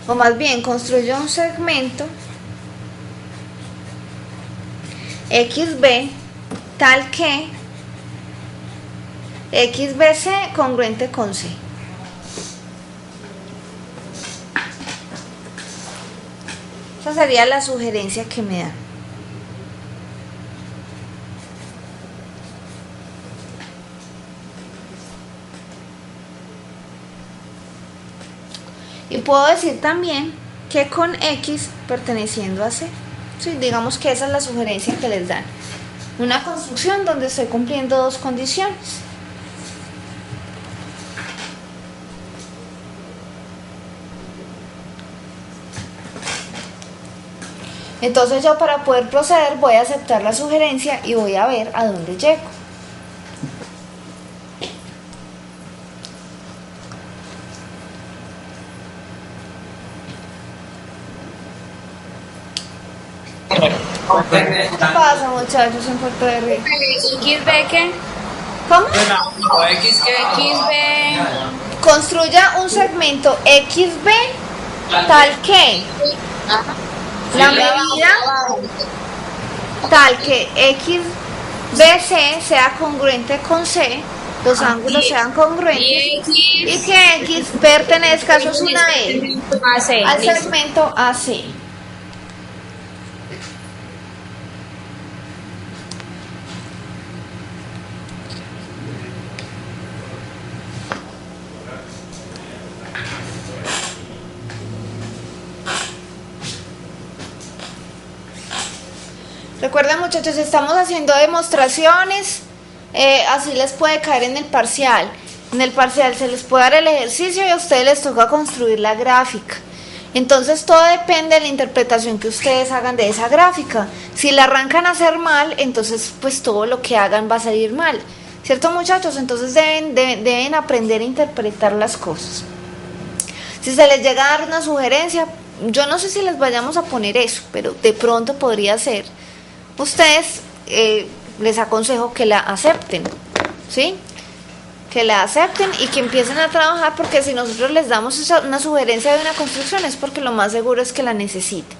o más bien construya un segmento XB tal que XBC congruente con C. Esa sería la sugerencia que me dan. Y puedo decir también que con X perteneciendo a C. Sí, digamos que esa es la sugerencia que les dan. Una construcción donde estoy cumpliendo dos condiciones. Entonces yo, para poder proceder, voy a aceptar la sugerencia y voy a ver a dónde llego. ¿Qué pasa, muchachos, en Puerto de Río? ¿XB qué? ¿Cómo? X que XB. Construya un segmento XB tal que la medida tal que XBC sea congruente con C, los ángulos sean congruentes y que X pertenezca, eso es una E, al segmento AC. Recuerden, muchachos, estamos haciendo demostraciones, así les puede caer en el parcial. En el parcial se les puede dar el ejercicio y a ustedes les toca construir la gráfica. Entonces todo depende de la interpretación que ustedes hagan de esa gráfica. Si la arrancan a hacer mal, entonces pues todo lo que hagan va a salir mal. ¿Cierto, muchachos? Entonces deben aprender a interpretar las cosas. Si se les llega a dar una sugerencia, yo no sé si les vayamos a poner eso, pero de pronto podría ser. Ustedes les aconsejo que la acepten, ¿sí? Que la acepten y que empiecen a trabajar, porque si nosotros les damos una sugerencia de una construcción es porque lo más seguro es que la necesiten.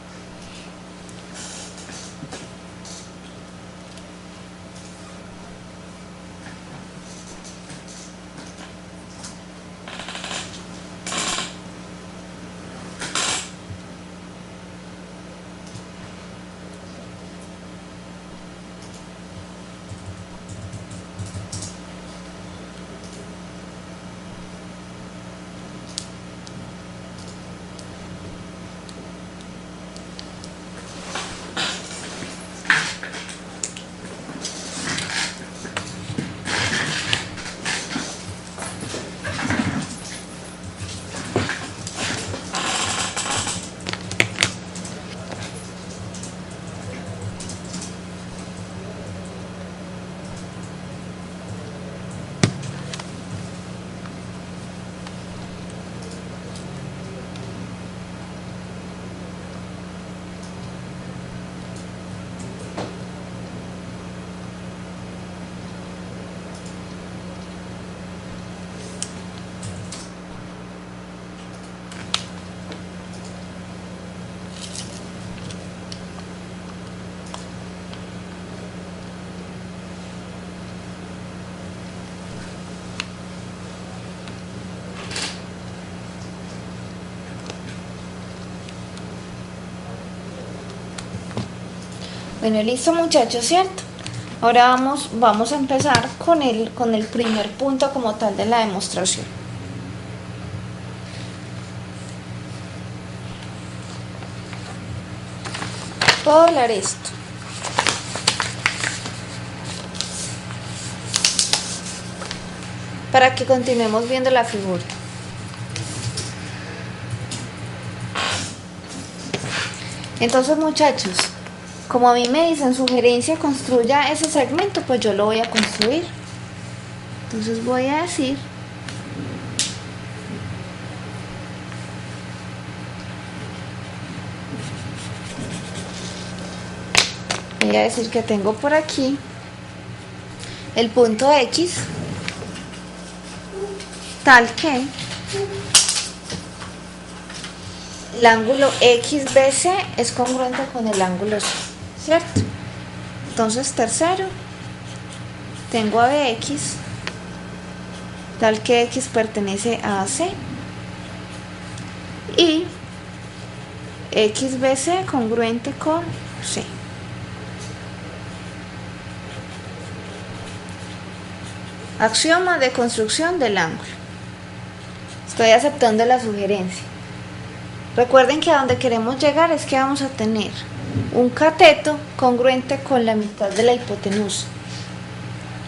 Bueno, listo, muchachos, ¿cierto? Ahora vamos a empezar con el primer punto como tal de la demostración. Puedo doblar esto. Para que continuemos viendo la figura. Entonces, muchachos, como a mí me dicen sugerencia, construya ese segmento, pues yo lo voy a construir. Entonces voy a decir que tengo por aquí el punto X tal que el ángulo XBC es congruente con el ángulo C, ¿cierto? Entonces, tercero, tengo a BX, tal que X pertenece a AC, y XBC congruente con C. Axioma de construcción del ángulo. Estoy aceptando la sugerencia. Recuerden que a donde queremos llegar es que vamos a tener un cateto congruente con la mitad de la hipotenusa.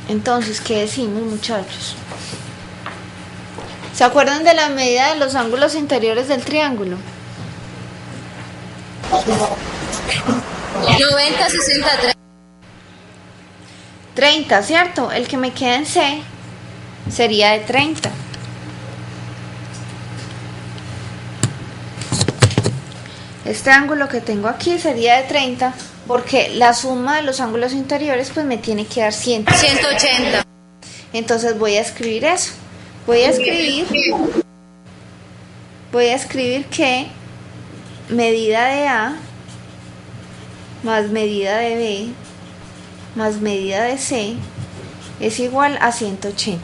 Entonces, ¿qué decimos, muchachos? ¿Se acuerdan de la medida de los ángulos interiores del triángulo? 90, 60, 30, ¿cierto? El que me queda en C sería de 30. Este ángulo que tengo aquí sería de 30 porque la suma de los ángulos interiores pues me tiene que dar 180. Entonces voy a escribir eso. Voy a escribir que medida de A más medida de B más medida de C es igual a 180.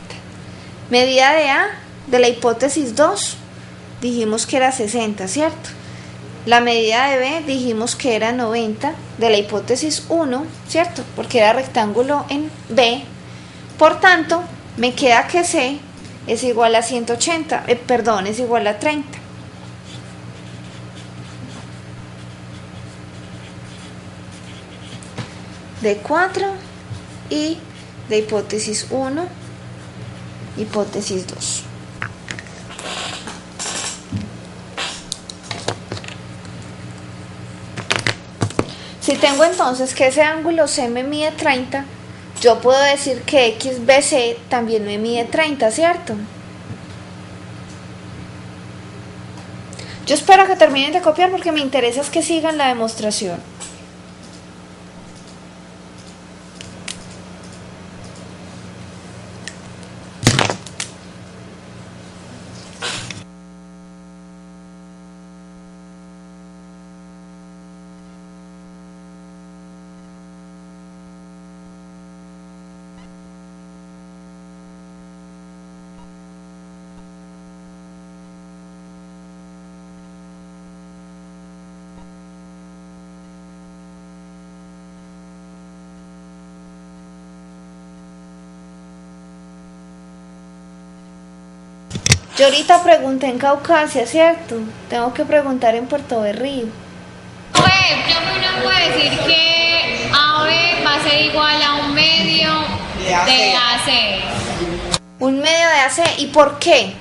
Medida de A de la hipótesis 2 dijimos que era 60, ¿cierto? La medida de B dijimos que era 90 de la hipótesis 1, ¿cierto? Porque era rectángulo en B. Por tanto, me queda que C es igual a 180, es igual a 30. De 4 y de hipótesis 1, hipótesis 2. Si tengo entonces que ese ángulo C me mide 30, yo puedo decir que XBC también me mide 30, ¿cierto? Yo espero que terminen de copiar porque me interesa es que sigan la demostración. Yo ahorita pregunté en Caucasia, ¿cierto? Tengo que preguntar en Puerto Berrío. Pues yo no puedo decir que AB va a ser igual a un medio de AC. Un medio de AC, ¿y por qué?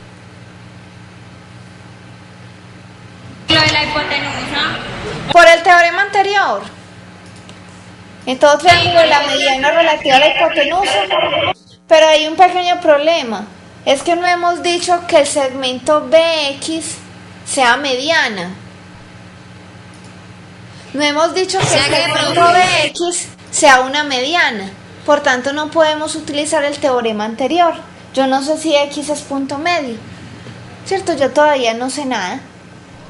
Lo de la hipotenusa. Por el teorema anterior. En todo triángulo la mediana relativa a la hipotenusa. Pero hay un pequeño problema. Es que no hemos dicho que el segmento BX sea mediana. No hemos dicho que el segmento BX sea una mediana. Por tanto, no podemos utilizar el teorema anterior. Yo no sé si X es punto medio. ¿Cierto? Yo todavía no sé nada.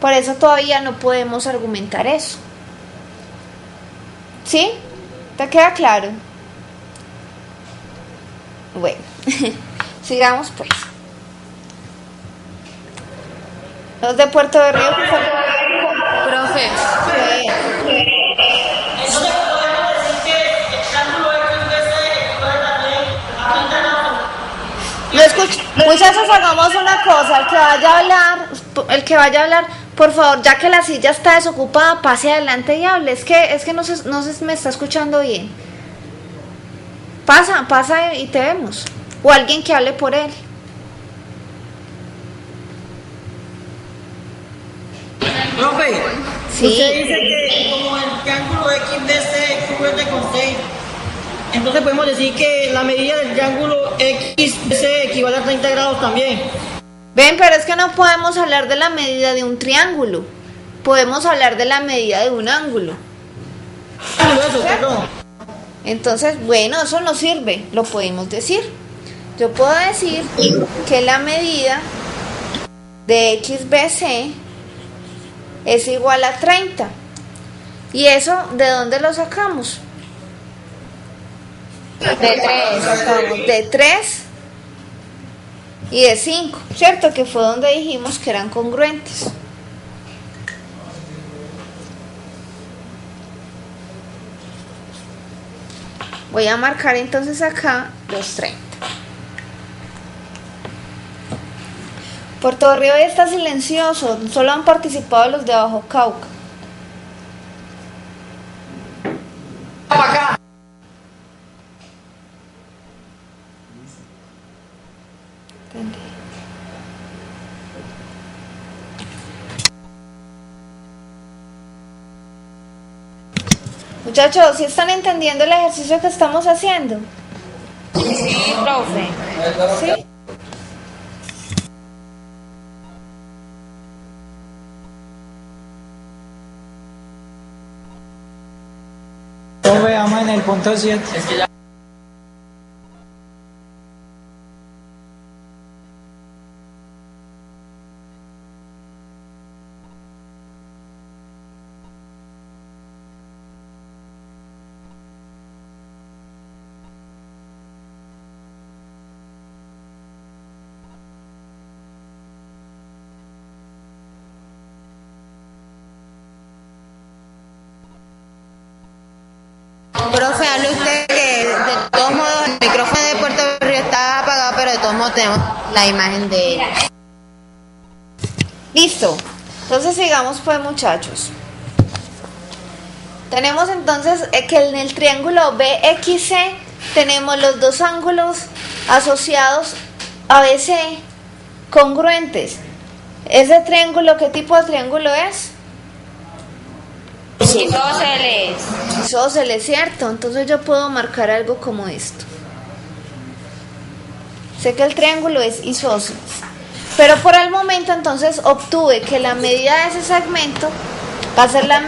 Por eso todavía no podemos argumentar eso. ¿Sí? ¿Te queda claro? Bueno. Sigamos pues. Los de Puerto de Río, por favor. Profe. No escucho. Muchachos, hagamos una cosa. El que vaya a hablar, por favor, ya que la silla está desocupada, pase adelante y hable. Es que no se me está escuchando bien. Pasa y te vemos. O alguien que hable por él. Profe, sí. Usted dice que como el triángulo XBC es congruente con C, entonces podemos decir que la medida del triángulo XBC equivale a 30 grados también. Ven, pero es que no podemos hablar de la medida de un triángulo. Podemos hablar de la medida de un ángulo. Entonces, bueno, eso no sirve. Lo podemos decir. Yo puedo decir que la medida de XBC es igual a 30. ¿Y eso de dónde lo sacamos? De 3 y de 5, ¿cierto? Que fue donde dijimos que eran congruentes. Voy a marcar entonces acá los 30. Puerto Río está silencioso, solo han participado los de Bajo Cauca. Muchachos, ¿sí están entendiendo el ejercicio que estamos haciendo? Sí, profe. ¿Sí? Veamos en el punto 7. Profe, hable usted que de todos modos el micrófono de Puerto Río está apagado, pero de todos modos tenemos la imagen de ella. Listo. Entonces sigamos pues, muchachos. Tenemos entonces que en el triángulo BXC tenemos los dos ángulos asociados ABC congruentes. ¿Ese triángulo qué tipo de triángulo es? Isósceles. Isósceles, ¿cierto? Entonces yo puedo marcar algo como esto. Sé que el triángulo es isósceles. Pero por el momento entonces obtuve que la medida de ese segmento va a ser la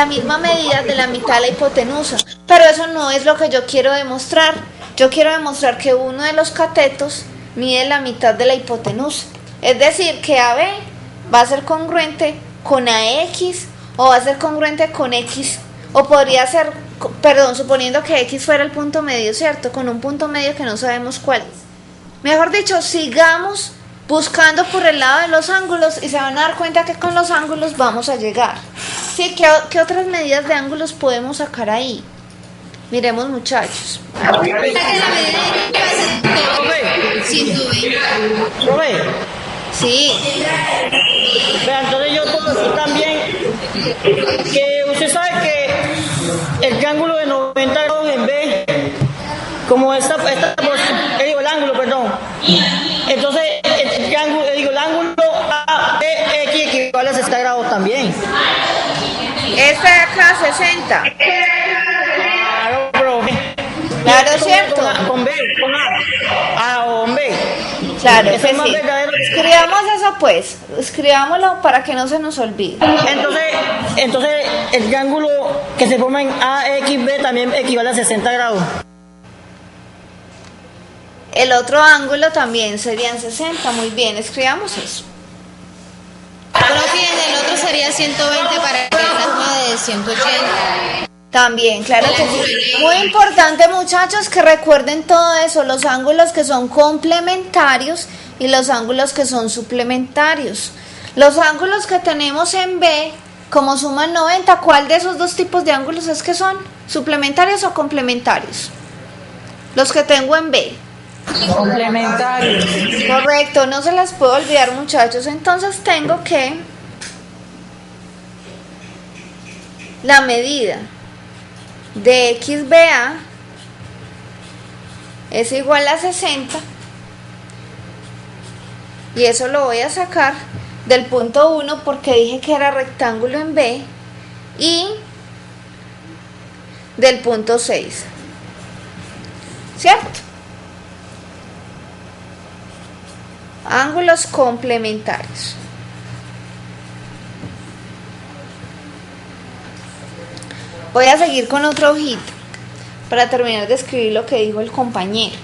misma medida de la mitad de la hipotenusa. Pero eso no es lo que yo quiero demostrar. Yo quiero demostrar que uno de los catetos mide la mitad de la hipotenusa. Es decir, que AB va a ser congruente con AX o va a ser congruente con X. O podría ser, perdón, suponiendo que X fuera el punto medio, ¿cierto? Con un punto medio que no sabemos cuál es. Mejor dicho, sigamos buscando por el lado de los ángulos y se van a dar cuenta que con los ángulos vamos a llegar. ¿Sí? ¿Qué otras medidas de ángulos podemos sacar ahí? Miremos, muchachos. Profe, Sí. vea, entonces yo puedo decir también que usted sabe que el triángulo de 90 grados en B, como el ángulo, perdón. Entonces el triángulo, el ángulo ABX equivale a 60 grados también. Este de acá, 60. Claro, profe. Claro, ¿cierto? Con B, con A o con B. Claro, Eso que es más sí. verdadero. Escribamos eso pues, escribámoslo para que no se nos olvide. Entonces el triángulo que se forma en AXB también equivale a 60 grados. El otro ángulo también serían 60, muy bien, escribamos eso. Profe, en el otro sería 120 para que la suma de 180. También, claro que sí. Muy importante, muchachos, que recuerden todo eso, los ángulos que son complementarios y los ángulos que son suplementarios. Los ángulos que tenemos en B, como suman 90, ¿cuál de esos dos tipos de ángulos es que son? ¿Suplementarios o complementarios? Los que tengo en B. Complementarios. Correcto, no se las puedo olvidar, muchachos. Entonces tengo que la medida de XBA es igual a 60 y eso lo voy a sacar del punto 1 porque dije que era rectángulo en B y del punto 6, ¿cierto? Ángulos complementarios. Voy a seguir con otra hojita para terminar de escribir lo que dijo el compañero.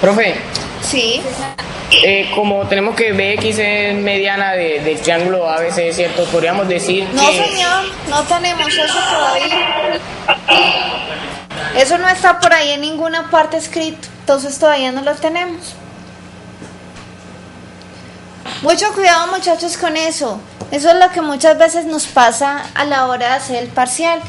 Profe, Sí. como tenemos que BX es mediana del triángulo ABC, ¿cierto? Podríamos decir No, que... señor, no tenemos eso todavía. Eso no está por ahí en ninguna parte escrito, entonces todavía no lo tenemos. Mucho cuidado, muchachos, con eso. Eso es lo que muchas veces nos pasa a la hora de hacer el parcial.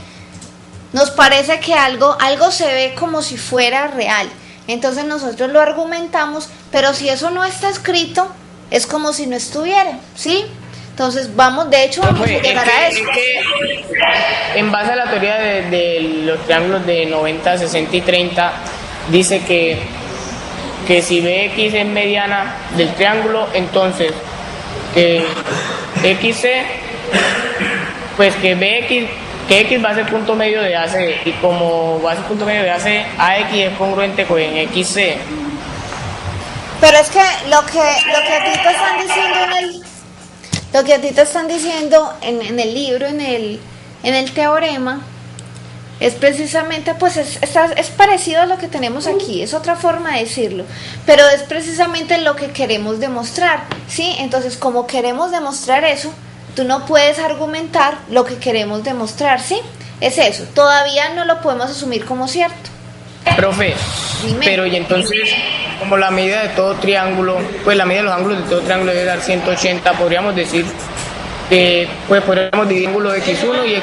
Nos parece que algo se ve como si fuera real. Entonces nosotros lo argumentamos, pero si eso no está escrito, es como si no estuviera, ¿sí? Entonces vamos a llegar a eso. Es que en base a la teoría de los triángulos de 90, 60 y 30, dice que si BX es mediana del triángulo, entonces que XC, pues que X va a ser punto medio de AC, y como va a ser punto medio de AC, AX es congruente con XC. Pero es que lo que a ti te están diciendo lo que a ti te están diciendo en el libro, en el teorema, es precisamente, pues es parecido a lo que tenemos aquí, es otra forma de decirlo, pero es precisamente lo que queremos demostrar, ¿sí? Entonces, como queremos demostrar eso, tú no puedes argumentar lo que queremos demostrar, ¿sí? Es eso, todavía no lo podemos asumir como cierto. Profe, Dime. pero y entonces, como la medida de todo triángulo, pues la medida de los ángulos de todo triángulo debe dar 180, podríamos decir que pues podríamos dividir el ángulo X1 y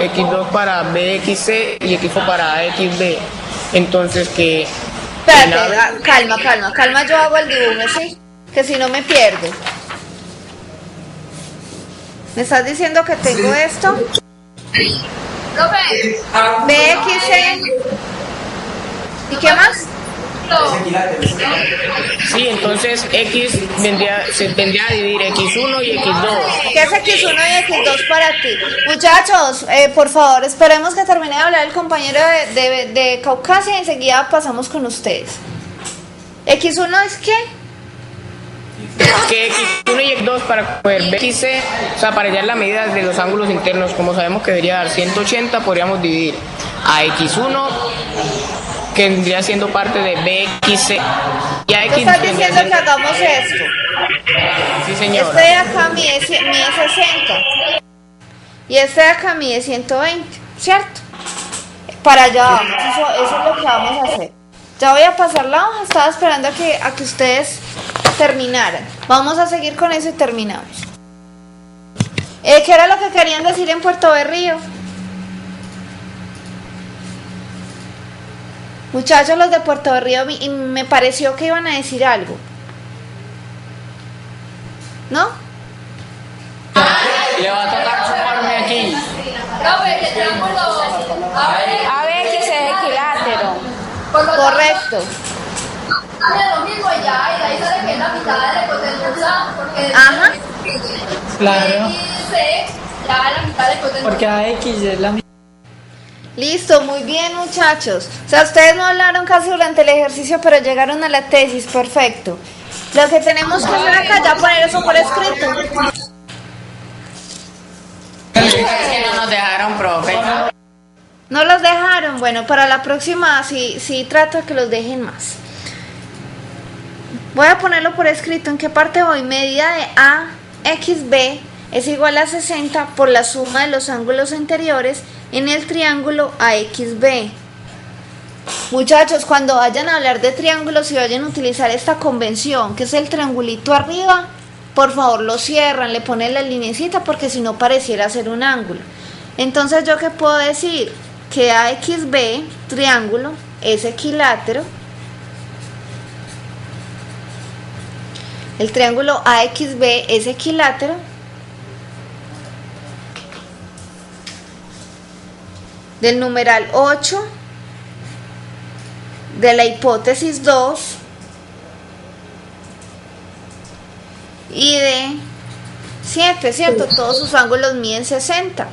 X2 para BXC y X para AXB. Entonces que... Espérate, calma, yo hago el dibujo, ¿sí? Que si no me pierdo. ¿Me estás diciendo que tengo esto? Profe, BXC. ¿Y qué más? Sí, entonces X se tendría a dividir X1 y X2. ¿Qué es X1 y X2 para ti? Muchachos, por favor, esperemos que termine de hablar el compañero de Caucasia y enseguida pasamos con ustedes. ¿X1 es qué? Que X1 y X2 para poder BXC, o sea, para hallar la medida de los ángulos internos, como sabemos que debería dar 180, podríamos dividir a X1, que vendría siendo parte de BXC, y a X. ¿Tú estás diciendo que hagamos esto? Sí, señora. Este de acá mide 60 y este de acá mide 120, ¿cierto? Para allá vamos, eso es lo que vamos a hacer. Ya voy a pasar la hoja, estaba esperando a que ustedes terminaran. Vamos a seguir con eso y terminamos. ¿Qué era lo que querían decir en Puerto Berrío? Muchachos, los de Puerto Berrío, y me pareció que iban a decir algo. ¿No? Le va a tocar chuparme aquí. profe, el triángulo ABX es equilátero. Correcto. hace lo mismo y ya, y de ahí sale que es la mitad de la hipotenusa, porque Ajá. Claro. dice ya la mitad de hipotenusa. Porque AX es la misma. Listo, muy bien, muchachos. O sea, ustedes no hablaron casi durante el ejercicio, pero llegaron a la tesis, perfecto. Lo que tenemos que hacer acá, ya poner eso por escrito. Es que no nos dejaron, profe. No los dejaron, bueno, para la próxima sí trato de que los dejen más. Voy a ponerlo por escrito. ¿En qué parte voy? Medida de AXB es igual a 60 por la suma de los ángulos anteriores en el triángulo AXB. Muchachos, cuando vayan a hablar de triángulos y vayan a utilizar esta convención, que es el triangulito arriba, por favor lo cierran, le ponen la linecita porque si no pareciera ser un ángulo. Entonces, ¿yo qué puedo decir? Que AXB, triángulo, es equilátero. El triángulo AXB es equilátero del numeral 8 de la hipótesis 2 y de 7, ¿cierto? Todos sus ángulos miden 60.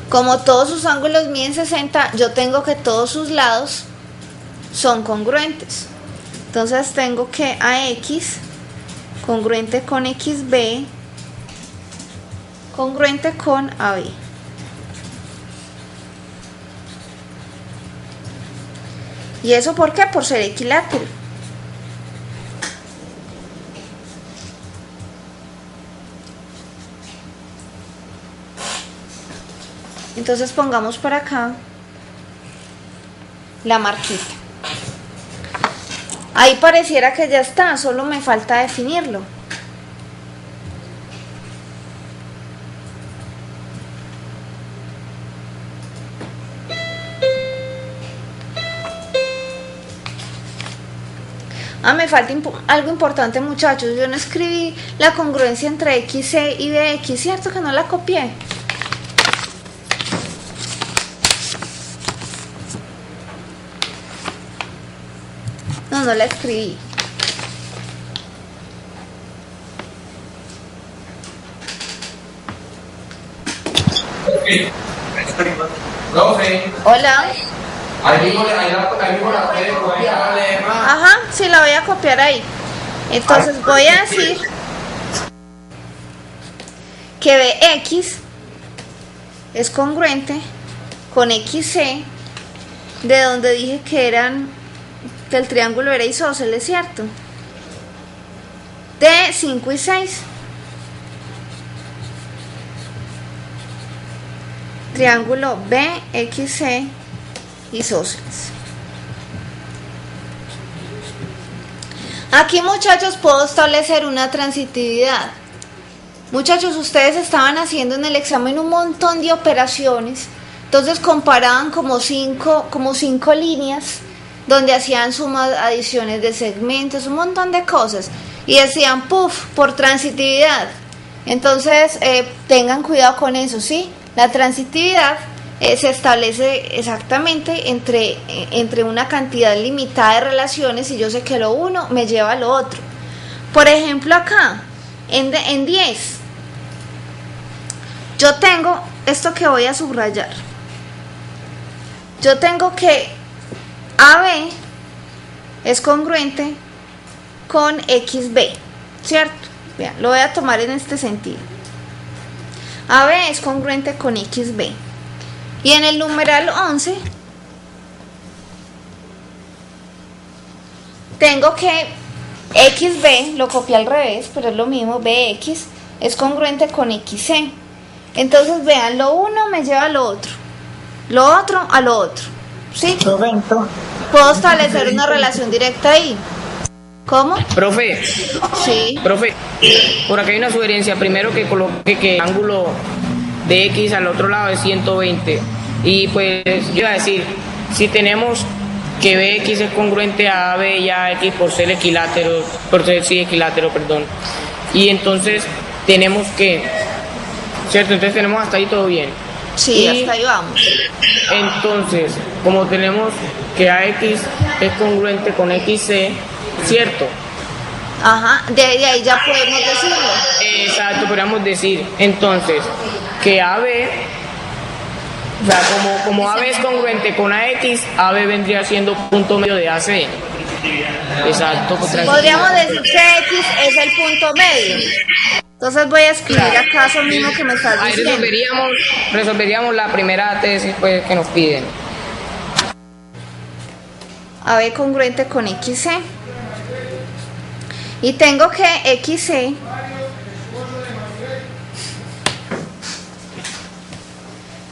Como todos sus ángulos miden 60, yo tengo que todos sus lados son congruentes. Entonces tengo que AX congruente con XB congruente con AB. ¿Y eso por qué? Por ser equilátero. Entonces pongamos por acá la marquita. Ahí pareciera que ya está, solo me falta definirlo. Me falta algo importante, muchachos. Yo no escribí la congruencia entre XC y BX, ¿cierto que no la copié? No la escribí. Profe. Hola. Ahí mismo la puede copiar. Ajá, sí, la voy a copiar ahí. Entonces voy a decir que BX es congruente con XC, de donde dije que el triángulo era isósceles, ¿cierto? De 5 y 6. Triángulo BXC isósceles. Aquí, muchachos, puedo establecer una transitividad. Muchachos, ustedes estaban haciendo en el examen un montón de operaciones, entonces comparaban como cinco líneas donde hacían sumas, adiciones de segmentos, un montón de cosas, y decían puff por transitividad. Entonces tengan cuidado con eso, ¿sí? La transitividad se establece exactamente entre una cantidad limitada de relaciones, y yo sé que lo uno me lleva a lo otro. Por ejemplo, acá en 10 yo tengo esto que voy a subrayar. Yo tengo que AB es congruente con XB, ¿cierto? Vean, lo voy a tomar en este sentido. AB es congruente con XB. Y en el numeral 11 tengo que XB, lo copié al revés, pero es lo mismo, BX es congruente con XC. Entonces vean, lo uno me lleva a lo otro a lo otro, ¿sí? Correcto. Puedo establecer una relación directa ahí. ¿Cómo? Profe. Sí. Profe, por acá hay una sugerencia. Primero que coloque que el ángulo de X al otro lado es 120. Y pues yo iba a decir, si tenemos que BX es congruente a AB y a X por ser equilátero, perdón. Y entonces tenemos que, ¿cierto? Entonces tenemos hasta ahí todo bien. Sí, y hasta ahí vamos. Entonces, como tenemos que AX es congruente con XC, ¿cierto? Ajá, de ahí ya podemos decirlo. Exacto, podríamos decir. Entonces, que AB, o sea, como AB es congruente con AX, AB vendría siendo punto medio de AC. Exacto. Podríamos decir que X es el punto medio. Entonces voy a escribir acá eso mismo que me estás diciendo. Ahí resolveríamos la primera tesis pues, que nos piden. AB congruente con XC. Y tengo que XC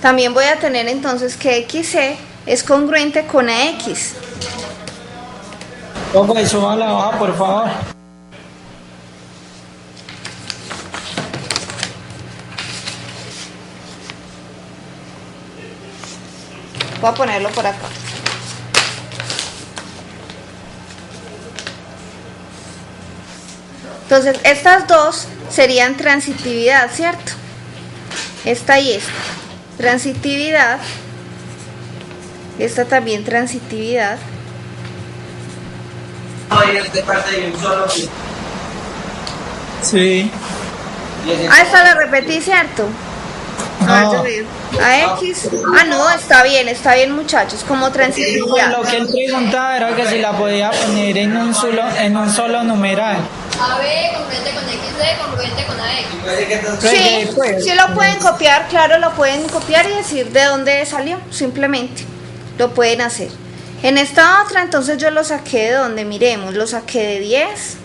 también voy a tener entonces que XC es congruente con AX. Ponga suba la hoja, por favor. Voy a ponerlo por acá. Entonces, estas dos serían transitividad, ¿cierto? Esta y esta. Transitividad. Esta también transitividad. Sí. Esta la repetí, ¿cierto? No. AX. No, está bien, muchachos, como transitividad. Lo que él preguntaba era que si la podía poner en un solo numeral. AB congruente con XD, congruente con AX. Sí, sí lo pueden copiar, claro, lo pueden copiar y decir de dónde salió, simplemente. Lo pueden hacer. En esta otra, entonces yo lo saqué de donde, miremos, lo saqué de 10.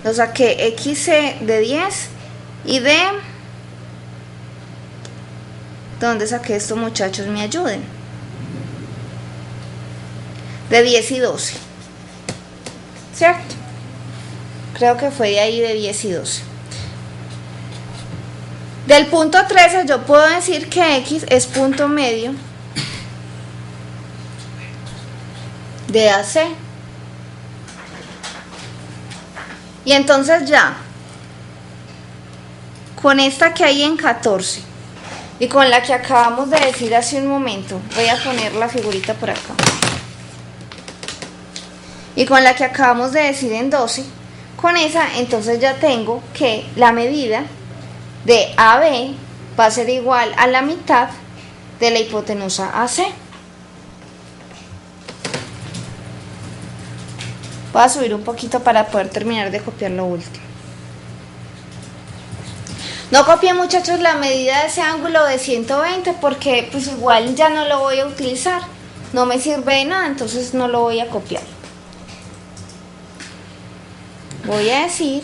Lo saqué XC de 10 y de... ¿Dónde saqué esto, muchachos? Me ayuden. De 10 y 12. ¿Cierto? Creo que fue de ahí, de 10 y 12. Del punto 13 yo puedo decir que X es punto medio de AC. Y entonces ya, con esta que hay en 14 y con la que acabamos de decir hace un momento, voy a poner la figurita por acá, y con la que acabamos de decir en 12, con esa entonces ya tengo que la medida de AB va a ser igual a la mitad de la hipotenusa AC. Voy a subir un poquito para poder terminar de copiar lo último. No copié, muchachos, la medida de ese ángulo de 120 porque pues igual ya no lo voy a utilizar, no me sirve de nada, entonces no lo voy a copiar. Voy a decir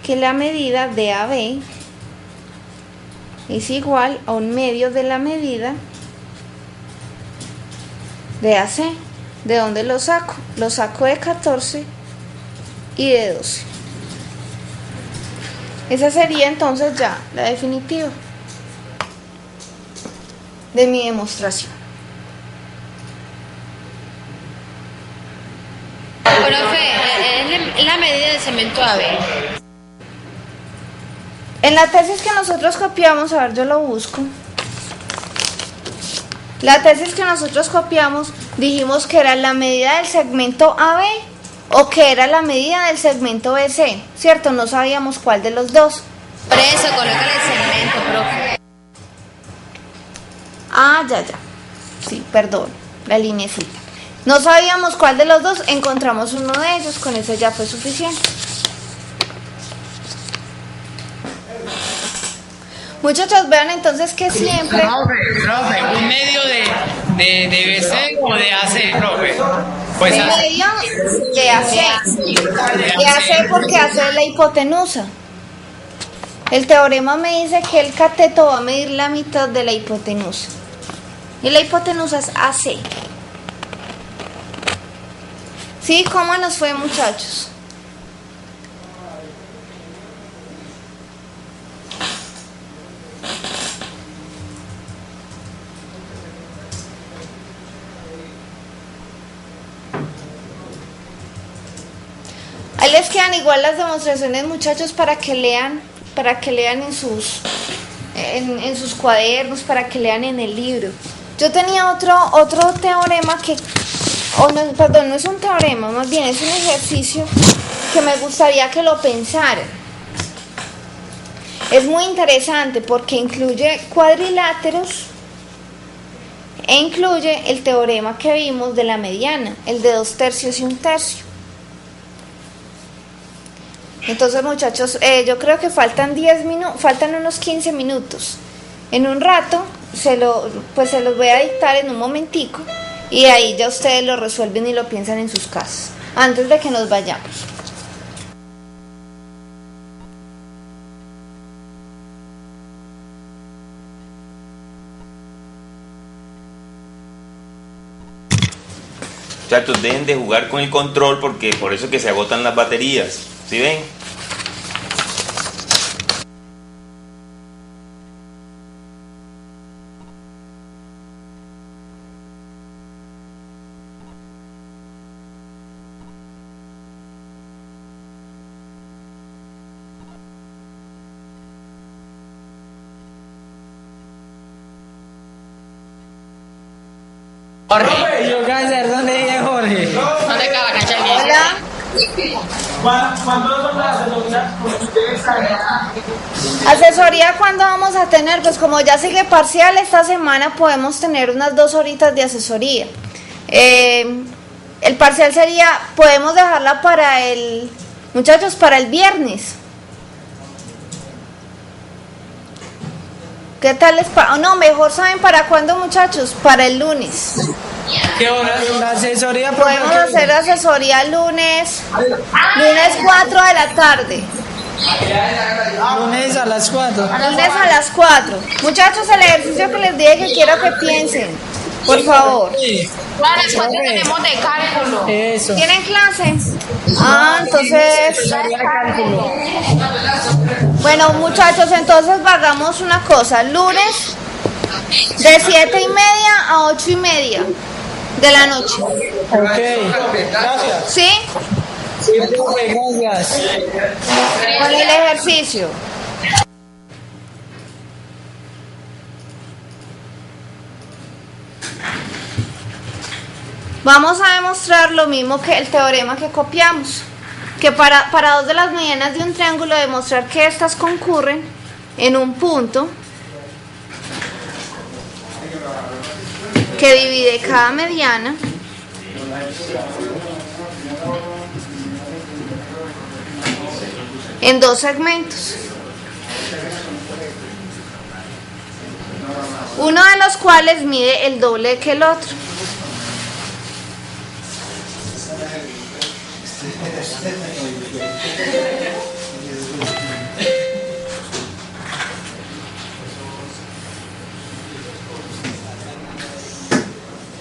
que la medida de AB es igual a un medio de la medida de AC. ¿De dónde lo saco? Lo saco de 14 y de 12. Esa sería entonces ya la definitiva de mi demostración. Profe, es la medida de cemento AB. En la tesis que nosotros copiamos, a ver, yo lo busco. La tesis que nosotros copiamos, dijimos que era la medida del segmento AB o que era la medida del segmento BC, ¿cierto? No sabíamos cuál de los dos. Por eso, colócale el segmento, profe. Ah, ya. Sí, perdón, la linecita. No sabíamos cuál de los dos, encontramos uno de ellos, con ese ya fue suficiente. Muchachos, vean entonces que siempre... Profe, un medio de BC o de AC, profe. Pues un medio de AC. De AC porque AC es la hipotenusa. El teorema me dice que el cateto va a medir la mitad de la hipotenusa. Y la hipotenusa es AC. ¿Sí? ¿Cómo nos fue, muchachos? Ahí les quedan igual las demostraciones, muchachos, para que lean en sus cuadernos, para que lean en el libro. Yo tenía otro teorema que, perdón, no es un teorema, más bien es un ejercicio que me gustaría que lo pensaran. Es muy interesante porque incluye cuadriláteros e incluye el teorema que vimos de la mediana, el de 2/3 y 1/3. Entonces, muchachos, yo creo que faltan unos 15 minutos. En un rato se los voy a dictar en un momentico y ahí ya ustedes lo resuelven y lo piensan en sus casas antes de que nos vayamos. Muchachos, dejen de jugar con el control porque por eso es que se agotan las baterías. ¿Sí ven? Jorge. Yo cáncer, ¿dónde vive Jorge? ¿Dónde acaba la cancha? Hola. ¿Cuándo son las asesorías? Asesoría, ¿cuándo vamos a tener? Pues como ya sigue parcial, esta semana podemos tener unas 2 horitas de asesoría. El parcial sería, podemos dejarla para muchachos, para el viernes. ¿Qué tal les parece? No, mejor saben para cuándo, muchachos, para el lunes. ¿Qué hora? La asesoría podemos hacer asesoría lunes 4 de la tarde. Lunes a las 4. Lunes a las 4. Muchachos, el ejercicio que les dije que quiero que piensen, por favor. Claro, después tenemos de cálculo. Eso. ¿Tienen clase? Entonces... Bueno, muchachos, entonces hagamos una cosa. Lunes de 7:30 a 8:30 de la noche. Ok, gracias. ¿Sí? Sí, profe, gracias. Con el ejercicio. Vamos a demostrar lo mismo que el teorema que copiamos, que para dos de las medianas de un triángulo demostrar que estas concurren en un punto que divide cada mediana en dos segmentos, uno de los cuales mide el doble que el otro.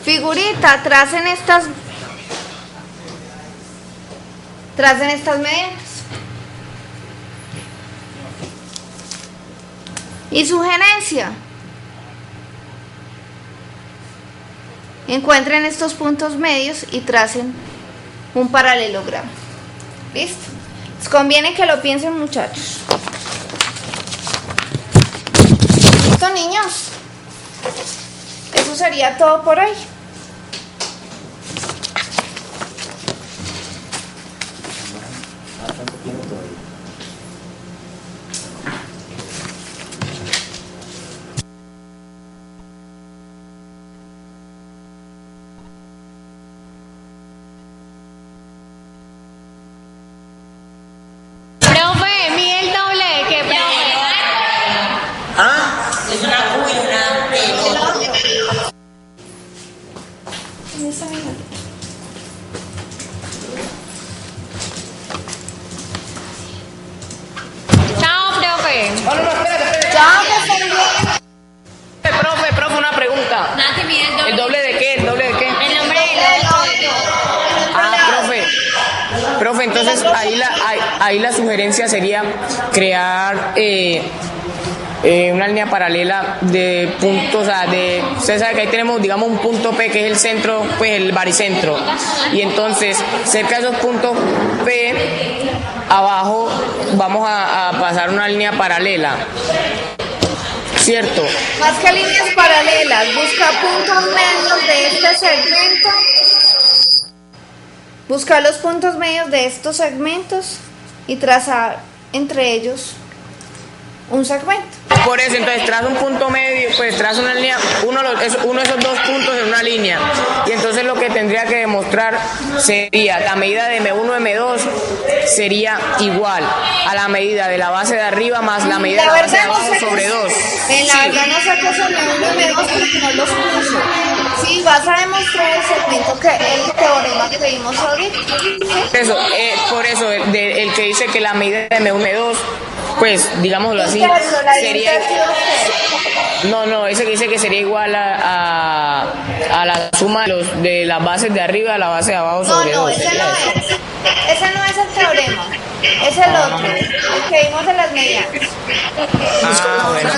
Figurita, tracen estas medianas. Y sugerencia: encuentren estos puntos medios y tracen un paralelogramo. ¿Listo? Les conviene que lo piensen, muchachos. ¿Listo, niños? Eso sería todo por hoy. Profe, una pregunta. ¿El doble de qué? ¿El doble de qué? El nombre del otro. Profe, entonces ahí la sugerencia sería crear una línea paralela de puntos, o sea, usted sabe que ahí tenemos, digamos, un punto P que es el centro, pues el baricentro, y entonces cerca de esos puntos P, abajo vamos a pasar una línea paralela, ¿cierto? Más que líneas paralelas, busca puntos medios de este segmento. Busca los puntos medios de estos segmentos y trazar entre ellos un segmento. Por eso, entonces traza un punto medio, pues traza una línea, uno de esos dos puntos en una línea, y entonces lo que tendría que demostrar sería la medida de M1, M2 sería igual a la medida de la base de arriba más la medida de la base de abajo sobre 2. En la verdad no sé qué son M1 y M2 porque no los puse. Sí, vas a demostrar el segmento que el teorema que vimos ahorita. Eso, por eso, el que dice que la medida de M1, M2, pues, digámoslo así, sería... No, ese que dice que sería igual a la suma de las bases de arriba a la base de abajo sobre 2. No, ese no es. Ese no es el teorema. Es el otro, el que vimos de las medianas. Bueno.